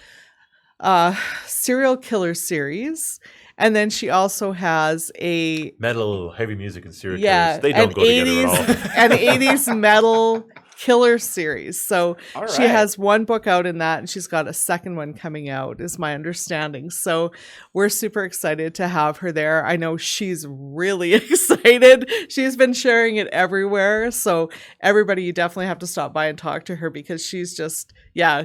serial killer series. And then she also has a... metal, heavy music, and serial killers. They don't go together at all. An 80s metal killer series. So she has one book out in that, and she's got a second one coming out, is my understanding. So we're super excited to have her there. I know she's really excited. She's been sharing it everywhere. So everybody, you definitely have to stop by and talk to her because she's just,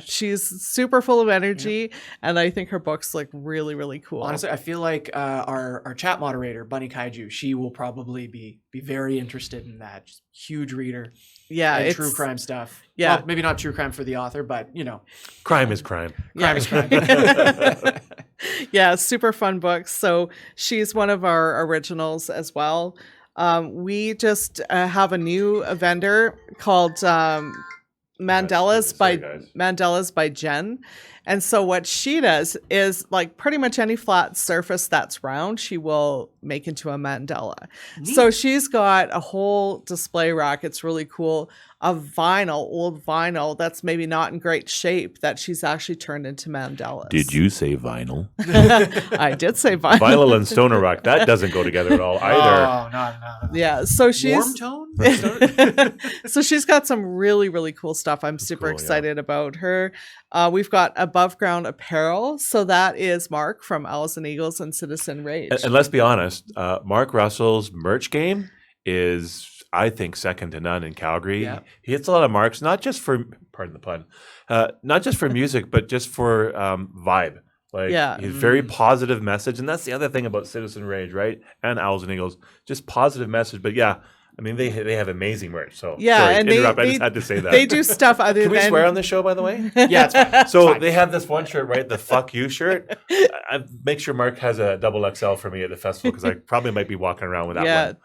she's super full of energy. And I think her books look really, really cool. Honestly, I feel like our chat moderator, Bunny Kaiju, she will probably be very interested in that. Just huge reader. Yeah, and true crime stuff. Yeah, well, maybe not true crime for the author, but crime is crime. Crime is crime. Yeah, super fun books. So she's one of our originals as well. We just have a new vendor called Mandela's by Jen, And so what she does is like pretty much any flat surface that's round, she will make into a mandala. Neat. So she's got a whole display rack. It's really cool. Of old vinyl that's maybe not in great shape that she's actually turned into mandalas. Did you say vinyl? I did say vinyl. Vinyl and stoner rock, that doesn't go together at all either. Oh, no. Yeah, so she's Warm tone? so she's got some really, really cool stuff. I'm super cool, yeah. excited about her. We've got Above Ground Apparel. So that is Mark from Owls and Eagles and Citizen Rage. And let's be honest, Mark Russell's merch game is, I think, second to none in Calgary. Yeah. He hits a lot of marks, not just for, pardon the pun, not just for music, but just for vibe. Like, he's very positive message. And that's the other thing about Citizen Rage, right? And Owls and Eagles, just positive message. But yeah, I mean, they have amazing merch. So sorry, and I just had to say that. They do stuff other Can than... we swear on this show, by the way? Yeah, it's fine. So they have this one shirt, right? The "Fuck You" shirt. I make sure Mark has a double XL for me at the festival because I probably might be walking around with that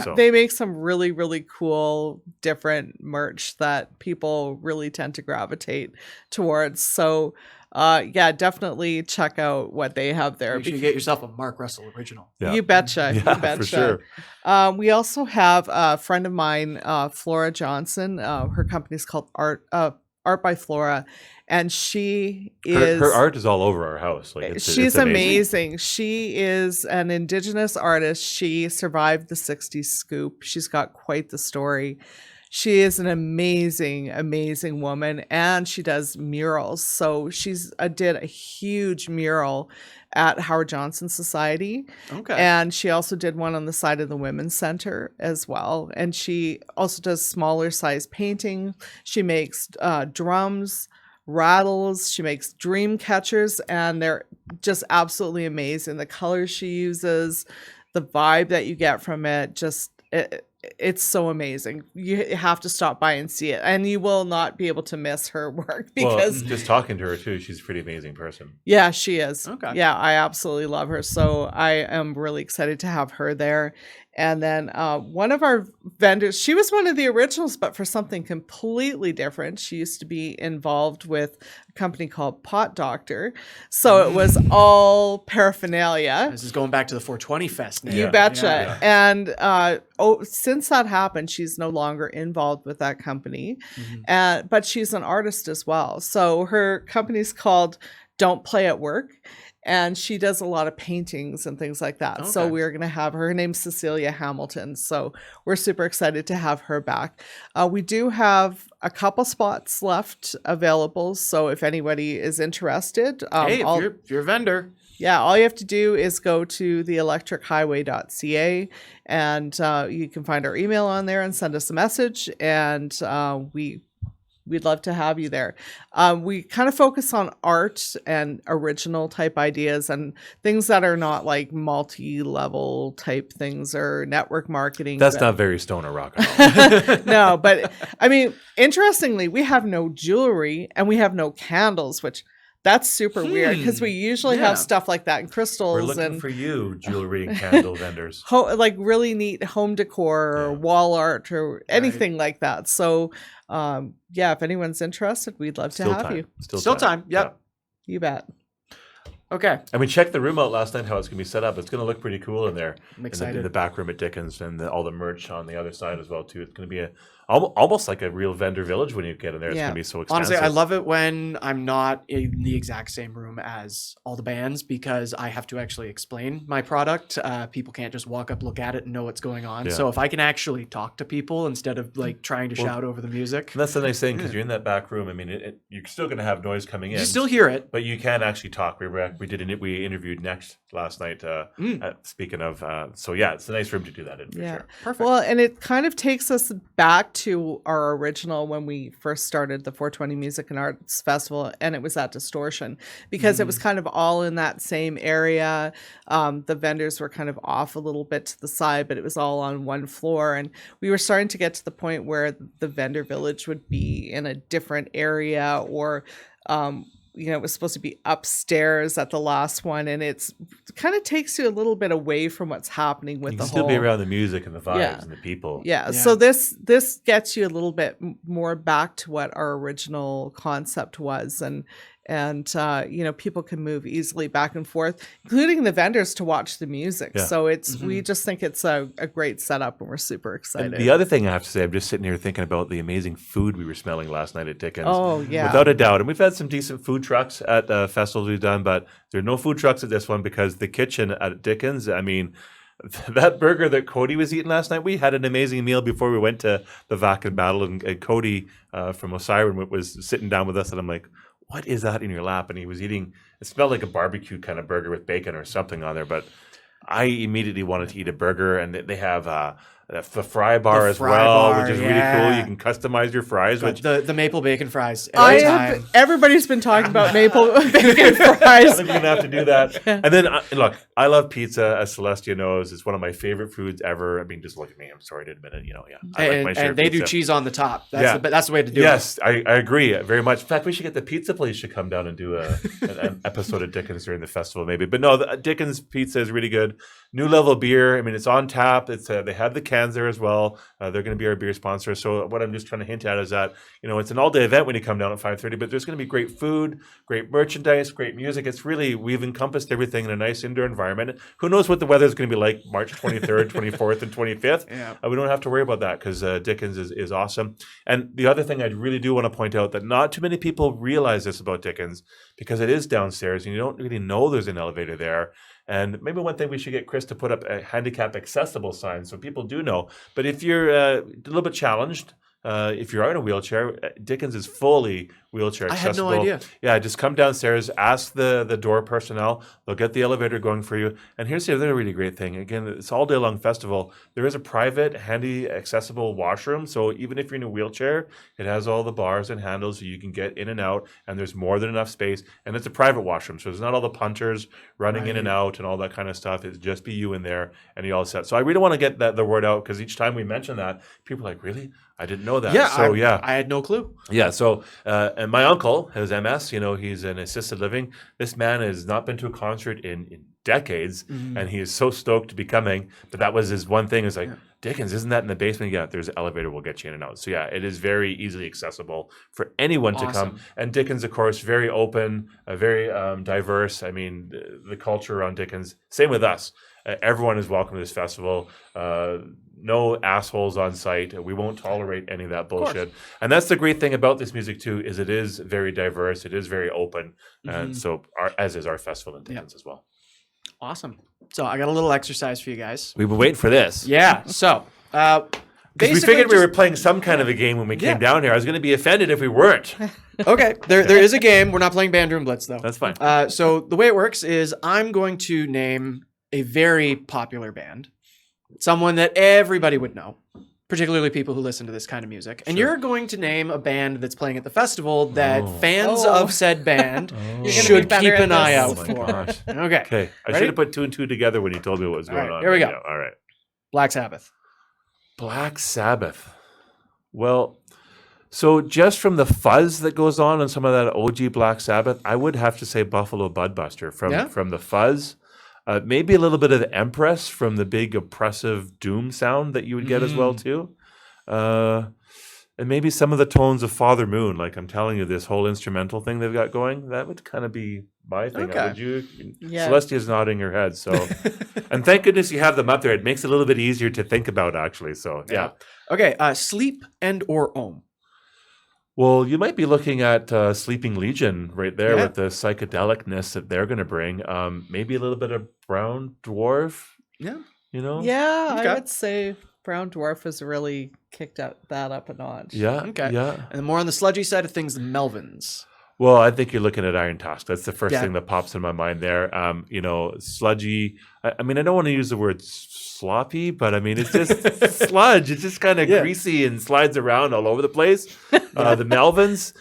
one. They make some really, really cool, different merch that people really tend to gravitate towards. So, definitely check out what they have there. You should get yourself a Mark Russell original. Yeah. You betcha. You betcha. For sure. We also have a friend of mine, Flora Johnson. Her company's called Art by Flora, and she is Her art is all over our house. Like she's amazing. She is an Indigenous artist. She survived the 60s scoop. She's got quite the story. She is an amazing, amazing woman, and she does murals. So she's did a huge mural at Howard Johnson Society. Okay. And she also did one on the side of the Women's Center as well. And she also does smaller size painting. She makes drums, rattles. She makes dream catchers, and they're just absolutely amazing. The colors she uses, the vibe that you get from it, it's so amazing. You have to stop by and see it, and you will not be able to miss her work because just talking to her too, she's a pretty amazing person. Yeah, she is. Okay. Yeah, I absolutely love her. So I am really excited to have her there. And then one of our vendors, she was one of the originals, but for something completely different. She used to be involved with a company called Pot Doctor. So it was all paraphernalia. This is going back to the 420 Fest now. You betcha. Yeah. And since that happened, she's no longer involved with that company. Mm-hmm. But she's an artist as well. So her company's called Don't Play at Work. And she does a lot of paintings and things like that. Okay. So we're going to have her. Her name's Cecilia Hamilton. So we're super excited to have her back. We do have a couple spots left available. So if anybody is interested, Hey, if you're a vendor. yeah, all you have to do is go to theelectrichighway.ca, and you can find our email on there and send us a message. And we'd love to have you there. We kind of focus on art and original type ideas and things that are not like multi-level type things or network marketing. That's not very stoner rock at all. No, but I mean, interestingly, we have no jewelry and we have no candles, which that's super weird because we usually have stuff like that and crystals. We're looking for you, jewelry and candle vendors. Like really neat home decor or wall art or anything like that. So, if anyone's interested, we'd love to have you. Still time. Yep. You bet. Okay. And we checked the room out last night, how it's going to be set up. It's going to look pretty cool in there. I'm excited. In the back room at Dickens, and all the merch on the other side as well, too. It's going to be almost like a real vendor village when you get in there. It's going to be so expensive. Honestly, I love it when I'm not in the exact same room as all the bands because I have to actually explain my product. People can't just walk up, look at it, and know what's going on. Yeah. So if I can actually talk to people instead of like trying to shout over the music. And that's the nice thing, because you're in that back room. I mean, you're still going to have noise coming in. You still hear it. But you can actually talk. We interviewed Next last night. Speaking of, it's a nice room to do that in. For sure. Perfect. Well, and it kind of takes us back to our original when we first started the 420 Music and Arts Festival, and it was at Distortion because it was kind of all in that same area. The vendors were kind of off a little bit to the side, but it was all on one floor, and we were starting to get to the point where the vendor village would be in a different area, or it was supposed to be upstairs at the last one, and it kind of takes you a little bit away from what's happening with you the can whole. Still be around the music and the vibes and the people. Yeah. So this gets you a little bit more back to what our original concept was, and and people can move easily back and forth, including the vendors to watch the music. Yeah. So we just think it's a great setup, and we're super excited. And the other thing I have to say, I'm just sitting here thinking about the amazing food we were smelling last night at Dickens. Oh, yeah. Without a doubt. And we've had some decent food trucks at festivals we've done, but there are no food trucks at this one because the kitchen at Dickens, I mean, that burger that Cody was eating last night, we had an amazing meal before we went to the Vac and Battle, and Cody from Osiris was sitting down with us, and I'm like, what is that in your lap? And he was eating, it smelled like a barbecue kind of burger with bacon or something on there, but I immediately wanted to eat a burger, and they have the fry bar as well, which is really cool. You can customize your fries. Which the maple bacon fries every time. Everybody's been talking about maple bacon fries. I think we're gonna have to do that. And then look, I love pizza, as Celestia knows. It's one of my favorite foods ever. I mean, just look at me. I'm sorry to admit it. I like my share and they pizza. do cheese on the top. That's the way to do it. Yes, I agree very much. In fact, we should get the pizza place to come down and do an episode of Dickens during the festival, maybe. But no, the Dickens pizza is really good. New Level beer. I mean, it's on tap. It's they have the cans there as well. They're going to be our beer sponsor. So what I'm just trying to hint at is that it's an all-day event when you come down at 5:30. But there's going to be great food, great merchandise, great music. It's really, we've encompassed everything in a nice indoor environment. Who knows what the weather is going to be like March 23rd, 24th, and 25th? Yeah. We don't have to worry about that because Dickens is awesome. And the other thing I really do want to point out that not too many people realize this about Dickens because it is downstairs and you don't really know there's an elevator there. And maybe one thing we should get Chris to put up a handicap accessible sign so people do know. But if you're a little bit challenged, if you're in a wheelchair, Dickens is fully wheelchair accessible. I had no idea. Yeah, just come downstairs, ask the door personnel. They'll get the elevator going for you. And here's the other really great thing. Again, it's all day long festival. There is a private, handy, accessible washroom. So even if you're in a wheelchair, it has all the bars and handles so you can get in and out. And there's more than enough space. And it's a private washroom. So there's not all the punters running in and out and all that kind of stuff. It's just be you in there and you're all set. So I really want to get the word out because each time we mention that, people are like, really? I didn't know that. Yeah, I had no clue. Yeah, so and my uncle has MS. He's in assisted living. This man has not been to a concert in decades, and he is so stoked to be coming. But that was his one thing. Is like, Dickens, isn't that in the basement? Yeah, there's an elevator. We'll get you in and out. So yeah, it is very easily accessible for anyone to come. And Dickens, of course, very open, very diverse. I mean, the culture around Dickens. Same with us. Everyone is welcome to this festival. No assholes on site. We won't tolerate any of that bullshit. And that's the great thing about this music too, is it is very diverse. It is very open. And so as is our festival in Dickens as well. Awesome. So I got a little exercise for you guys. We've been waiting for this. Yeah. So we figured we were playing some kind of a game when we came down here. I was going to be offended if we weren't. Okay. There is a game. We're not playing Bandroom Blitz though. That's fine. So the way it works is I'm going to name a very popular band. Someone that everybody would know, particularly people who listen to this kind of music. And you're going to name a band that's playing at the festival that fans of said band should keep an eye out for. Gosh. Okay. I should have put 2 and 2 together when you told me what was going on. Here we go. Yeah, all right. Black Sabbath. Black Sabbath. Well, so just from the fuzz that goes on some of that OG Black Sabbath, I would have to say Buffalo Budbuster from the fuzz. Maybe a little bit of the Empress from the big oppressive doom sound that you would get as well too. And maybe some of the tones of Father Moon. Like I'm telling you, this whole instrumental thing they've got going, that would kind of be my thing. Okay. Would you? Yeah. Celestia's nodding her head. So, and thank goodness you have them up there. It makes it a little bit easier to think about actually. So yeah. Okay. Sleep and or Om. Well, you might be looking at Sleeping Legion right there with the psychedelicness that they're going to bring. Maybe a little bit of Brown Dwarf. Yeah. Yeah, I would say Brown Dwarf has really kicked that up a notch. Yeah. Okay. Yeah. And then more on the sludgy side of things, the Melvins. Well, I think you're looking at Iron Tusk. That's the first thing that pops in my mind there. Sludgy. I mean, I don't want to use the word sloppy, but I mean, it's just sludge. It's just kind of greasy and slides around all over the place. The Melvins,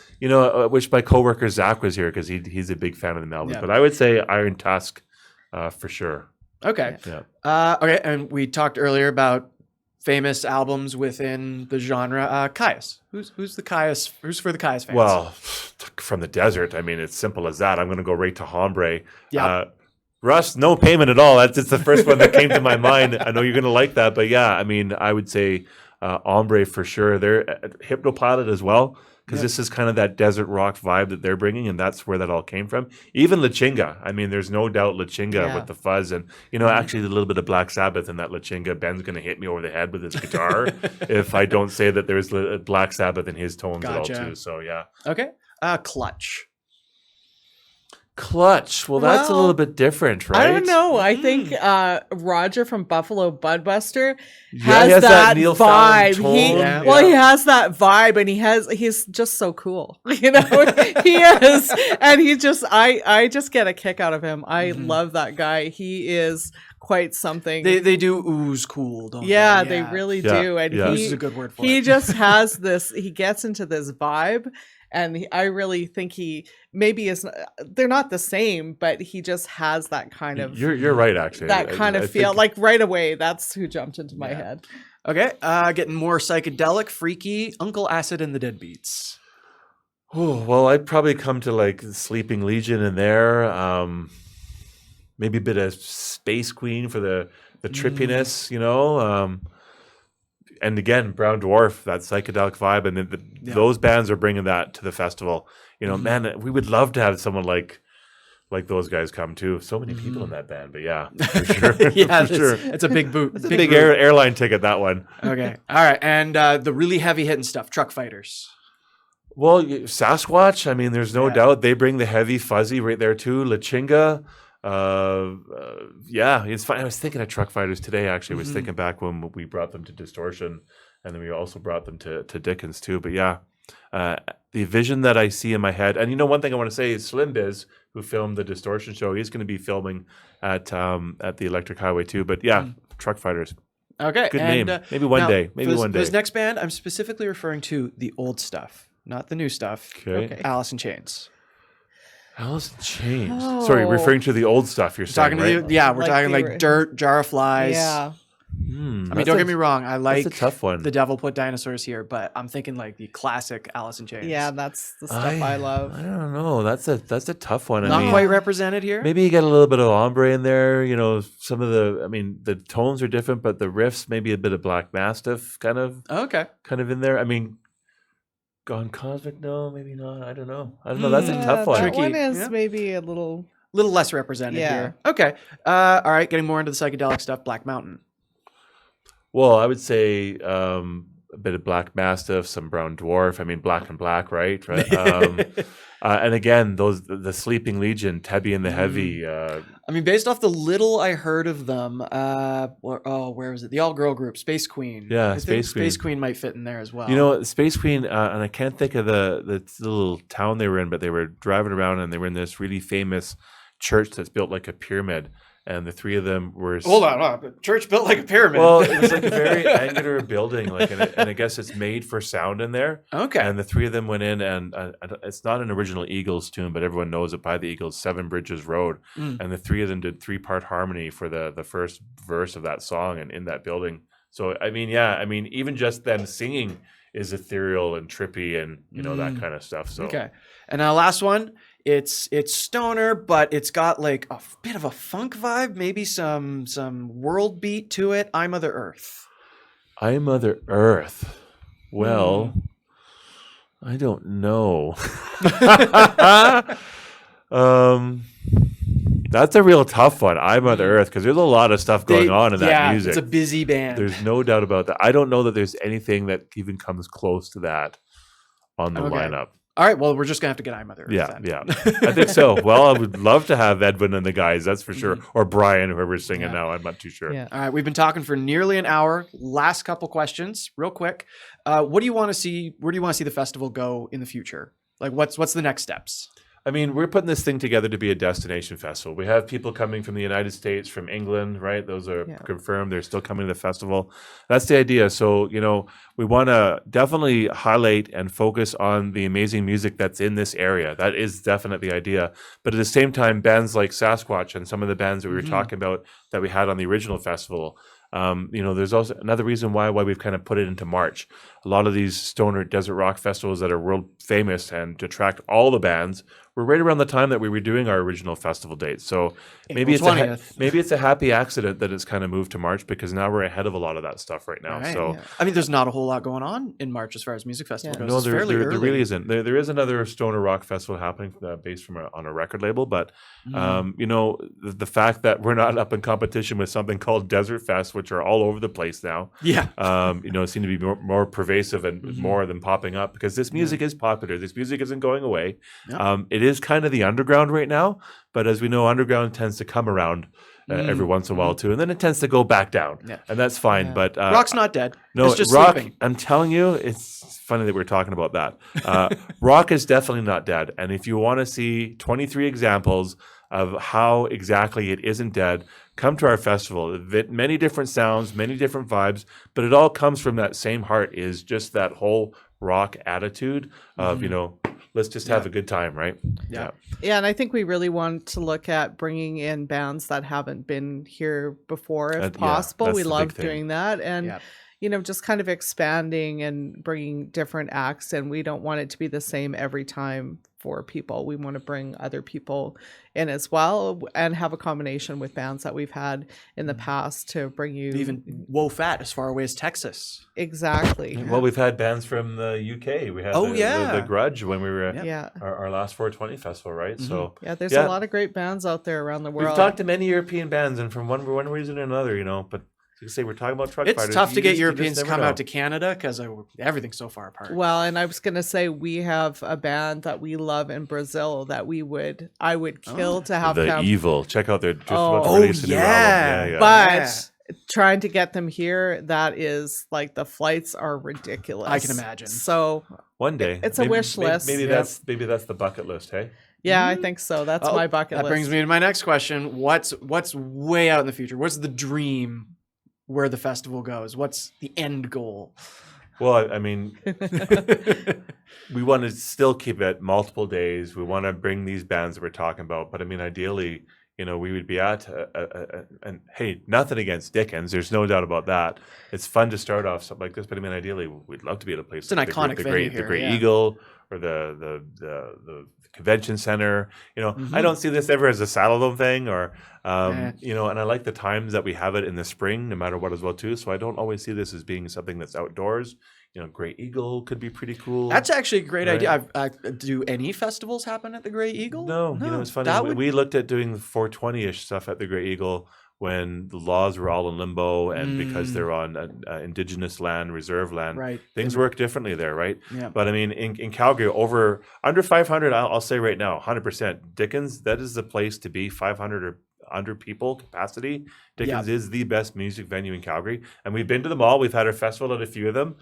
which my coworker Zach was here because he's a big fan of the Melvins. Yeah. But I would say Iron Tusk for sure. Okay. Yeah. Okay. And we talked earlier about famous albums within the genre. Caius. Who's the Caius? Who's for the Caius fans? Well, from the desert. I mean, it's simple as that. I'm going to go right to Hombre. Yeah. Russ, no payment at all. That's just the first one that came to my mind. I know you're going to like that, but yeah, I mean, I would say Hombre for sure. They're Hypnopilot as well. because this is kind of that desert rock vibe that they're bringing, and that's where that all came from. Even La Chinga. I mean, there's no doubt La Chinga with the fuzz, and actually a little bit of Black Sabbath in that La Chinga. Ben's going to hit me over the head with his guitar if I don't say that there's Black Sabbath in his tones at all too. So yeah. Okay. Clutch. Clutch. Well, that's a little bit different, right? I don't know. I think Roger from Buffalo Budbuster has has that Neil Fallon vibe. tone. He has that vibe, and he's just so cool. He is, and I just get a kick out of him. I love that guy. He is quite something. They do ooze cool, don't yeah, they? they really do. And Ooze is a good word for it. He just has this. He gets into this vibe. And I really think he maybe is. They're not the same, but he just has that kind of. You're right, actually. That kind of feel, like right away. That's who jumped into my head. Okay, getting more psychedelic, freaky. Uncle Acid and the Deadbeats. Oh well, I'd probably come to like Sleeping Legion in there. Maybe a bit of Space Queen for the trippiness, and again, Brown Dwarf, that psychedelic vibe, and those bands are bringing that to the festival. Man, we would love to have someone like those guys come too. So many people in that band, but yeah, for sure. It's a big boot. It's a big airline ticket, that one. Okay, all right, and the really heavy hitting stuff, Truck Fighters. Well, Sasquatch. I mean, there's no doubt they bring the heavy fuzzy right there too. La Chinga. It's fine. I was thinking of Truck Fighters today. Actually, I was thinking back when we brought them to Distortion, and then we also brought them to Dickens too. But yeah, the vision that I see in my head, and one thing I want to say is Slim Biz, who filmed the Distortion show, he's going to be filming at the Electric Highway too. But yeah, Truck Fighters. Okay, good name. Maybe one day. Maybe one day. This next band, I'm specifically referring to the old stuff, not the new stuff. Okay. Alice in Chains. Alice in Chains. Sorry, referring to the old stuff you're saying, right? We're talking like Dirt, Jar of Flies. Yeah. I mean, don't get me wrong. I like that's a tough one. The Devil Put Dinosaurs here, but I'm thinking like the classic Alice in Chains. Yeah, that's the stuff I love. I don't know. That's a tough one. Not quite represented here. Maybe you get a little bit of ombre in there. Some of the tones are different, but the riffs, maybe a bit of Black Mastiff kind of in there. I mean, Gone Cosmic? No, maybe not. I don't know. That's a tough one. That one is maybe a little less represented here. Okay. All right. Getting more into the psychedelic stuff. Black Mountain. Well, I would say a bit of Black Mastiff, some Brown Dwarf. I mean, Black and Black, right? And again, the Sleeping Legion, Tebby and the Heavy. I mean, based off the little I heard of them, where was it? The all-girl group, Space Queen. Yeah, I think Space Queen might fit in there as well. Space Queen, and I can't think of the little town they were in, but they were driving around and they were in this really famous church that's built like a pyramid. And the three of them were... Hold on. Church built like a pyramid. Well, it was like a very angular building, and I guess it's made for sound in there. Okay. And the three of them went in, and it's not an original Eagles tune, but everyone knows it by the Eagles, Seven Bridges Road. And the three of them did 3-part harmony for the first verse of that song and in that building. So, even just them singing is ethereal and trippy and, that kind of stuff. So. Okay. And our last one... It's stoner, but it's got like a bit of a funk vibe, maybe some world beat to it. I Mother Earth. I Mother Earth. Well, I don't know. That's a real tough one. I Mother Earth, because there's a lot of stuff going on in that music. It's a busy band. There's no doubt about that. I don't know that there's anything that even comes close to that on the lineup. All right, well, we're just going to have to get I Mother Earth then. Yeah. I think so. Well, I would love to have Edwin and the guys, that's for sure. Or Brian, whoever's singing now. I'm not too sure. Yeah. All right, we've been talking for nearly an hour. Last couple questions, real quick. What do you want to see? Where do you want to see the festival go in the future? Like, what's the next steps? I mean, we're putting this thing together to be a destination festival. We have people coming from the United States, from England, right? Those are confirmed. They're still coming to the festival. That's the idea. So, we want to definitely highlight and focus on the amazing music that's in this area. That is definitely the idea. But at the same time, bands like Sasquatch and some of the bands that we were talking about that we had on the original festival, there's also another reason why we've kind of put it into March. A lot of these stoner desert rock festivals that are world famous and to attract all the bands we're right around the time that we were doing our original festival date. So maybe April it's a happy accident that it's kind of moved to March, because now we're ahead of a lot of that stuff right now. Right. So I mean, there's not a whole lot going on in March as far as music festival goes. no, It's there fairly early. really isn't. There is another stoner rock festival happening based on a record label, but the fact that we're not up in competition with something called Desert Fest, which are all over the place now. Yeah. Seem to be more pervasive and more than popping up, because this music is popular. This music isn't going away. Yeah. It is kind of the underground right now, but as we know, underground tends to come around every once in a while too, and then it tends to go back down, and that's fine. Yeah. But rock's not dead. No, it's just rock. sleeping. I'm telling you, it's funny that we're talking about that. Rock is definitely not dead, and if you want to see 23 examples of how exactly it isn't dead, come to our festival. Many different sounds, many different vibes, but it all comes from that same heart, is just that whole rock attitude of, let's just have a good time, right? Yeah. Yeah, and I think we really want to look at bringing in bands that haven't been here before, if possible. that's We the love big thing. doing that. And just kind of expanding and bringing different acts, and we don't want it to be the same every time for people. We want to bring other people in as well, and have a combination with bands that we've had in the past to bring you Even Fat as far away as Texas. exactly. Well, we've had bands from the UK. We had the Grudge when we were at our last 420 festival, right? So There's a lot of great bands out there around the world. we've talked to many European bands, and from one reason or another, but like I say, we're talking about truck It's fighters. tough to You get just Europeans to never come know. out to Canada because everything's so far apart. Well, and I was going to say, we have a band that we love in Brazil that I would kill to have The come. Evil. Check out their just about to Oh, release a new album. Yeah. But trying to get them here, that is like, the flights are ridiculous. I can imagine. So One day. It's a wish list. Maybe that's the bucket list, hey? yeah, I think so. That's my bucket list. That brings me to my next question. What's way out in the future? What's the dream where the festival goes? What's the end goal? Well, I mean, we want to still keep it multiple days. We want to bring these bands that we're talking about. But I mean, ideally, we would be at, and hey, nothing against Dickens. There's no doubt about that. It's fun to start off something like this. But I mean, ideally, we'd love to be at a place. It's an iconic venue here, the Great Eagle, or the convention center. I don't see this ever as a Saddle Dome thing, or and I like the times that we have it in the spring, no matter what as well too. So I don't always see this as being something that's outdoors. Great Eagle could be pretty cool. That's actually a great idea. Do any festivals happen at the Great Eagle? No, it's funny. We looked at doing the 420-ish stuff at the Great Eagle when the laws were all in limbo, and because they're on indigenous land, reserve land, right. Things work differently there, right? Yeah. But I mean, in Calgary, under 500, I'll say right now, 100%, Dickens, that is the place to be. 500 or under people capacity. Dickens is the best music venue in Calgary, and we've been to them all. We've had our festival at a few of them.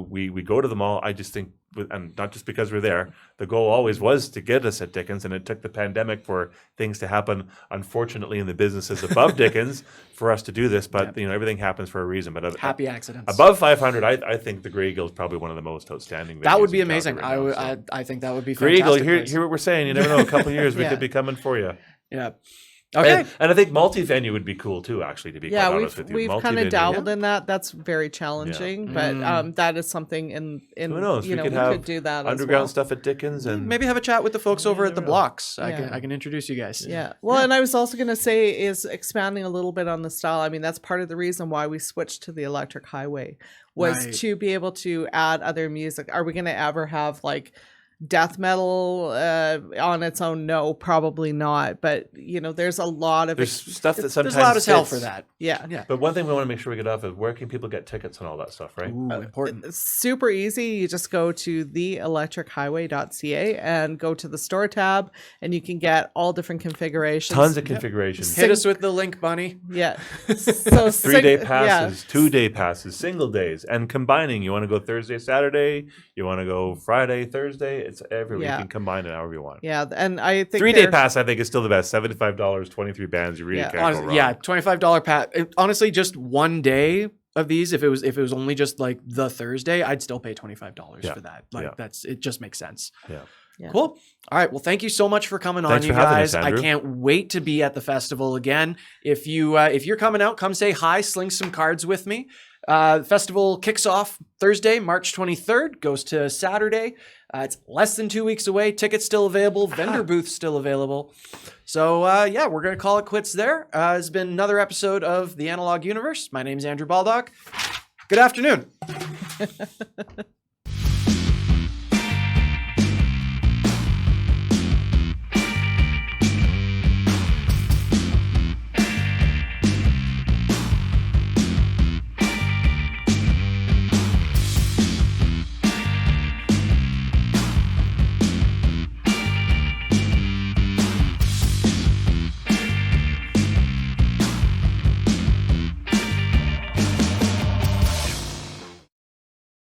We go to them all. I just think, and not just because we're there, the goal always was to get us at Dickens, and it took the pandemic for things to happen, unfortunately, in the businesses above Dickens for us to do this. But everything happens for a reason. But happy accidents. Above 500, I think the Grey Eagle is probably one of the most outstanding venues. That would be in amazing. Calgary right now, I think that would be Grey fantastic. Eagle. Hear what we're saying. You never know. A couple of years we could be coming for you. Yeah. Okay. And I think multi-venue would be cool too, actually, to be quite honest with you. We've kind of dabbled in that. That's very challenging, but that is something in who knows? we could do that underground as well. stuff at Dickens, and maybe have a chat with the folks over at the Blocks. I can introduce you guys. Yeah. Well, and I was also going to say is expanding a little bit on the style. I mean, that's part of the reason why we switched to the Electric Highway was to be able to add other music. Are we going to ever have like death metal on its own? No, probably not. But there's a lot of stuff that sometimes there's loud as hell fits. for that. Yeah. But one thing we want to make sure we get off is where can people get tickets and all that stuff, right? Ooh, important. It's super easy. You just go to theelectrichighway.ca and go to the store tab, and you can get all different configurations. Tons of configurations. Hit us with the link, Bunny. Yeah. So 3-day passes, 2-day passes, single days, and combining. You want to go Thursday, Saturday. You want to go Friday, Thursday. It's every week. You can combine it however you want. Yeah, and I think 3-day pass, I think, is still the best. $75, 23 bands. You really can't go wrong. Yeah, $25 pass. Honestly, just one day of these, if it was only just like the Thursday, I'd still pay $25 for that. Like it just makes sense. Yeah. Cool. All right. Well, thank you so much for coming Thanks on, for you having guys. us, Andrew. I can't wait to be at the festival again. If you're coming out, come say hi, sling some cards with me. Festival kicks off Thursday, March 23rd, goes to Saturday. It's less than 2 weeks away. Tickets still available. Vendor booths still available. So, we're going to call it quits there. It's been another episode of The Analog Universe. My name's Andrew Baldock. Good afternoon.